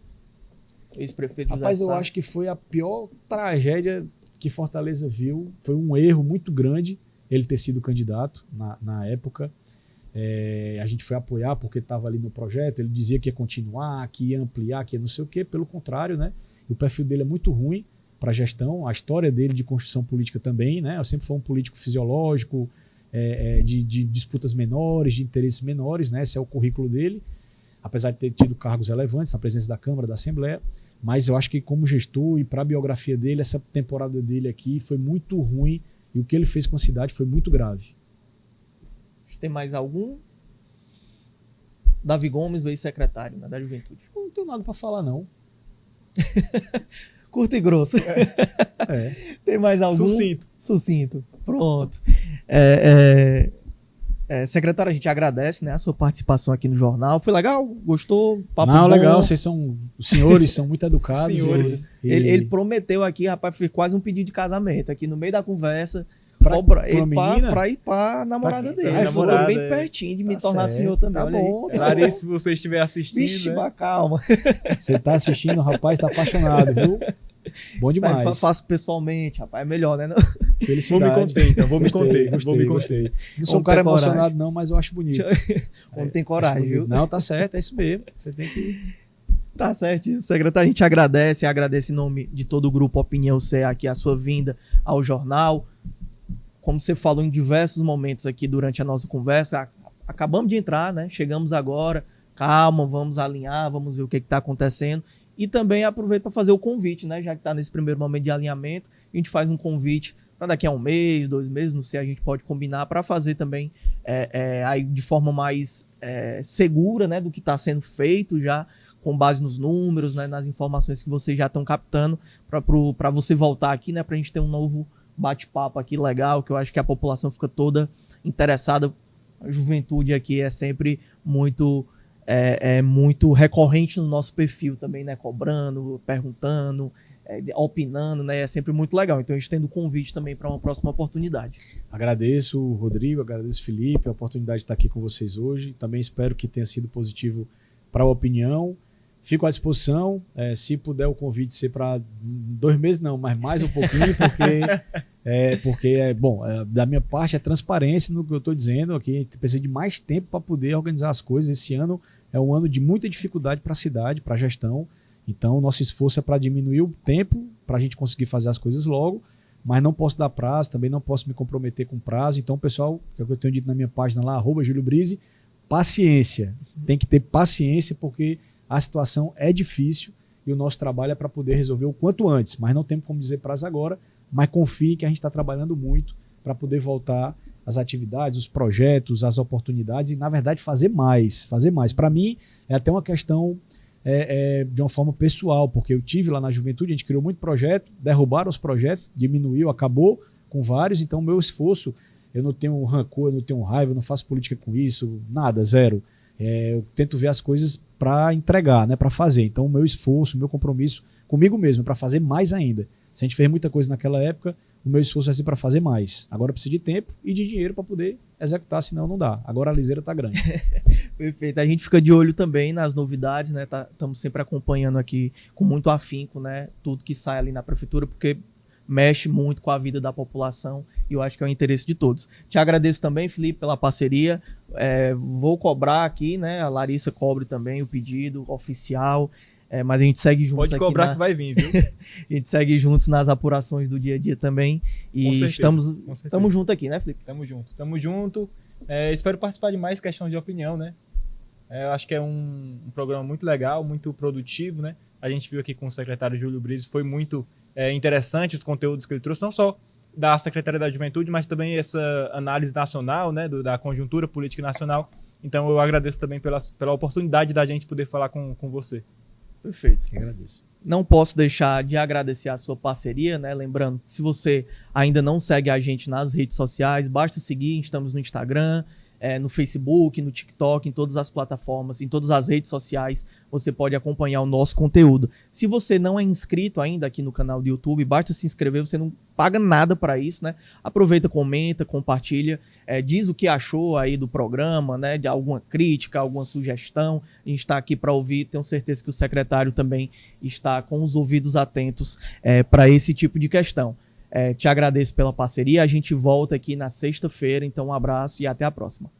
ex-prefeito José Rapaz, eu Sá. acho que foi a pior tragédia que Fortaleza viu, foi um erro muito grande ele ter sido candidato na época. A gente foi apoiar porque estava ali no projeto, ele dizia que ia continuar, que ia ampliar, que ia não sei o quê, pelo contrário, né? O perfil dele é muito ruim para a gestão, a história dele de construção política também, né? Eu sempre fui um político fisiológico, de disputas menores, de interesses menores, né? Esse é o currículo dele, apesar de ter tido cargos relevantes na presidência da Câmara, da Assembleia, mas eu acho que como gestor e para a biografia dele, essa temporada dele aqui foi muito ruim e o que ele fez com a cidade foi muito grave. Tem mais algum? Davi Gomes, o ex-secretário, né, da Juventude. Não tenho nada para falar, não. Curto e grosso. Tem mais algum? Sucinto. Pronto. Secretário, a gente agradece, né, a sua participação aqui no jornal. Foi legal? Gostou? Papo não, bom. Legal. Os senhores são muito educados. Senhores. Ele prometeu aqui, rapaz, foi quase um pedido de casamento aqui no meio da conversa. Pra ir pra namorada dele. Aí falou bem pertinho de me tornar senhor também. Tá bom. Larissa, se você estiver assistindo. Vixe, calma. Você tá assistindo, o rapaz tá apaixonado, viu? Bom demais. Faço pessoalmente, rapaz. É melhor, né? Felicidade. Vou me conter, então. Vou me conter. Gostei. Não sou um cara emocionado, não, mas eu acho bonito. Homem tem coragem, viu? Não, tá certo, é isso mesmo. Você tem que. Tá certo isso, secretário. A gente agradece em nome de todo o grupo Opinião CE aqui a sua vinda ao jornal. Como você falou em diversos momentos aqui durante a nossa conversa, acabamos de entrar, né? Chegamos agora, calma, vamos alinhar, vamos ver o que está acontecendo. E também aproveito para fazer o convite, né? Já que está nesse primeiro momento de alinhamento, a gente faz um convite para daqui a 1 mês, 2 meses, não sei, a gente pode combinar para fazer também aí de forma mais segura, né? Do que está sendo feito já, com base nos números, né? Nas informações que vocês já estão captando, para você voltar aqui, né? Para a gente ter um novo bate-papo aqui legal, que eu acho que a população fica toda interessada. A juventude aqui é sempre muito muito recorrente no nosso perfil também, né? Cobrando, perguntando, opinando, né? É sempre muito legal. Então, estendo o convite também para uma próxima oportunidade. Agradeço, Rodrigo, agradeço, Felipe, a oportunidade de estar aqui com vocês hoje. Também espero que tenha sido positivo para a opinião. Fico à disposição, se puder o convite ser para 2 meses não, mas mais um pouquinho, porque da minha parte é transparência no que eu estou dizendo aqui, a gente precisa de mais tempo para poder organizar as coisas. Esse ano é um ano de muita dificuldade para a cidade, para a gestão, então o nosso esforço é para diminuir o tempo, para a gente conseguir fazer as coisas logo, mas não posso dar prazo, também não posso me comprometer com prazo. Então, pessoal, que é o que eu tenho dito na minha página lá, @JúlioBrise, paciência, tem que ter paciência, porque a situação é difícil e o nosso trabalho é para poder resolver o quanto antes, mas não temos como dizer prazo agora, mas confie que a gente está trabalhando muito para poder voltar às atividades, os projetos, as oportunidades e, na verdade, fazer mais. Para mim, é até uma questão de uma forma pessoal, porque eu tive lá na Juventude, a gente criou muito projeto, derrubaram os projetos, diminuiu, acabou com vários, então o meu esforço, eu não tenho rancor, eu não tenho raiva, eu não faço política com isso, nada, zero. Eu tento ver as coisas para entregar, né, para fazer. Então, o meu esforço, o meu compromisso comigo mesmo, para fazer mais ainda. Se a gente fez muita coisa naquela época, o meu esforço vai ser para fazer mais. Agora precisa de tempo e de dinheiro para poder executar, senão não dá. Agora a liseira está grande. Perfeito. A gente fica de olho também nas novidades, né? Estamos sempre acompanhando aqui com muito afinco, né? Tudo que sai ali na prefeitura, porque mexe muito com a vida da população e eu acho que é o interesse de todos. Te agradeço também, Felipe, pela parceria. Vou cobrar aqui, né? A Larissa cobre também o pedido oficial, mas a gente segue juntos. Pode cobrar que vai vir, viu? A gente segue juntos nas apurações do dia a dia também e estamos juntos aqui, né, Felipe? Tamo junto. Espero participar de mais questões de opinião, né? Eu acho que é um programa muito legal, muito produtivo, né? A gente viu aqui com o secretário Júlio Brise, foi muito interessante os conteúdos que ele trouxe, não só da Secretaria da Juventude, mas também essa análise nacional, né, da conjuntura política nacional. Então eu agradeço também pela oportunidade da gente poder falar com você. Perfeito. Eu agradeço. Não posso deixar de agradecer a sua parceria, né? Lembrando, se você ainda não segue a gente nas redes sociais, basta seguir, estamos no Instagram, no Facebook, no TikTok, em todas as plataformas, em todas as redes sociais, você pode acompanhar o nosso conteúdo. Se você não é inscrito ainda aqui no canal do YouTube, basta se inscrever, você não paga nada para isso, né? Aproveita, comenta, compartilha, diz o que achou aí do programa, né? De alguma crítica, alguma sugestão, a gente está aqui para ouvir, tenho certeza que o secretário também está com os ouvidos atentos para esse tipo de questão. Te agradeço pela parceria, a gente volta aqui na sexta-feira, então um abraço e até a próxima.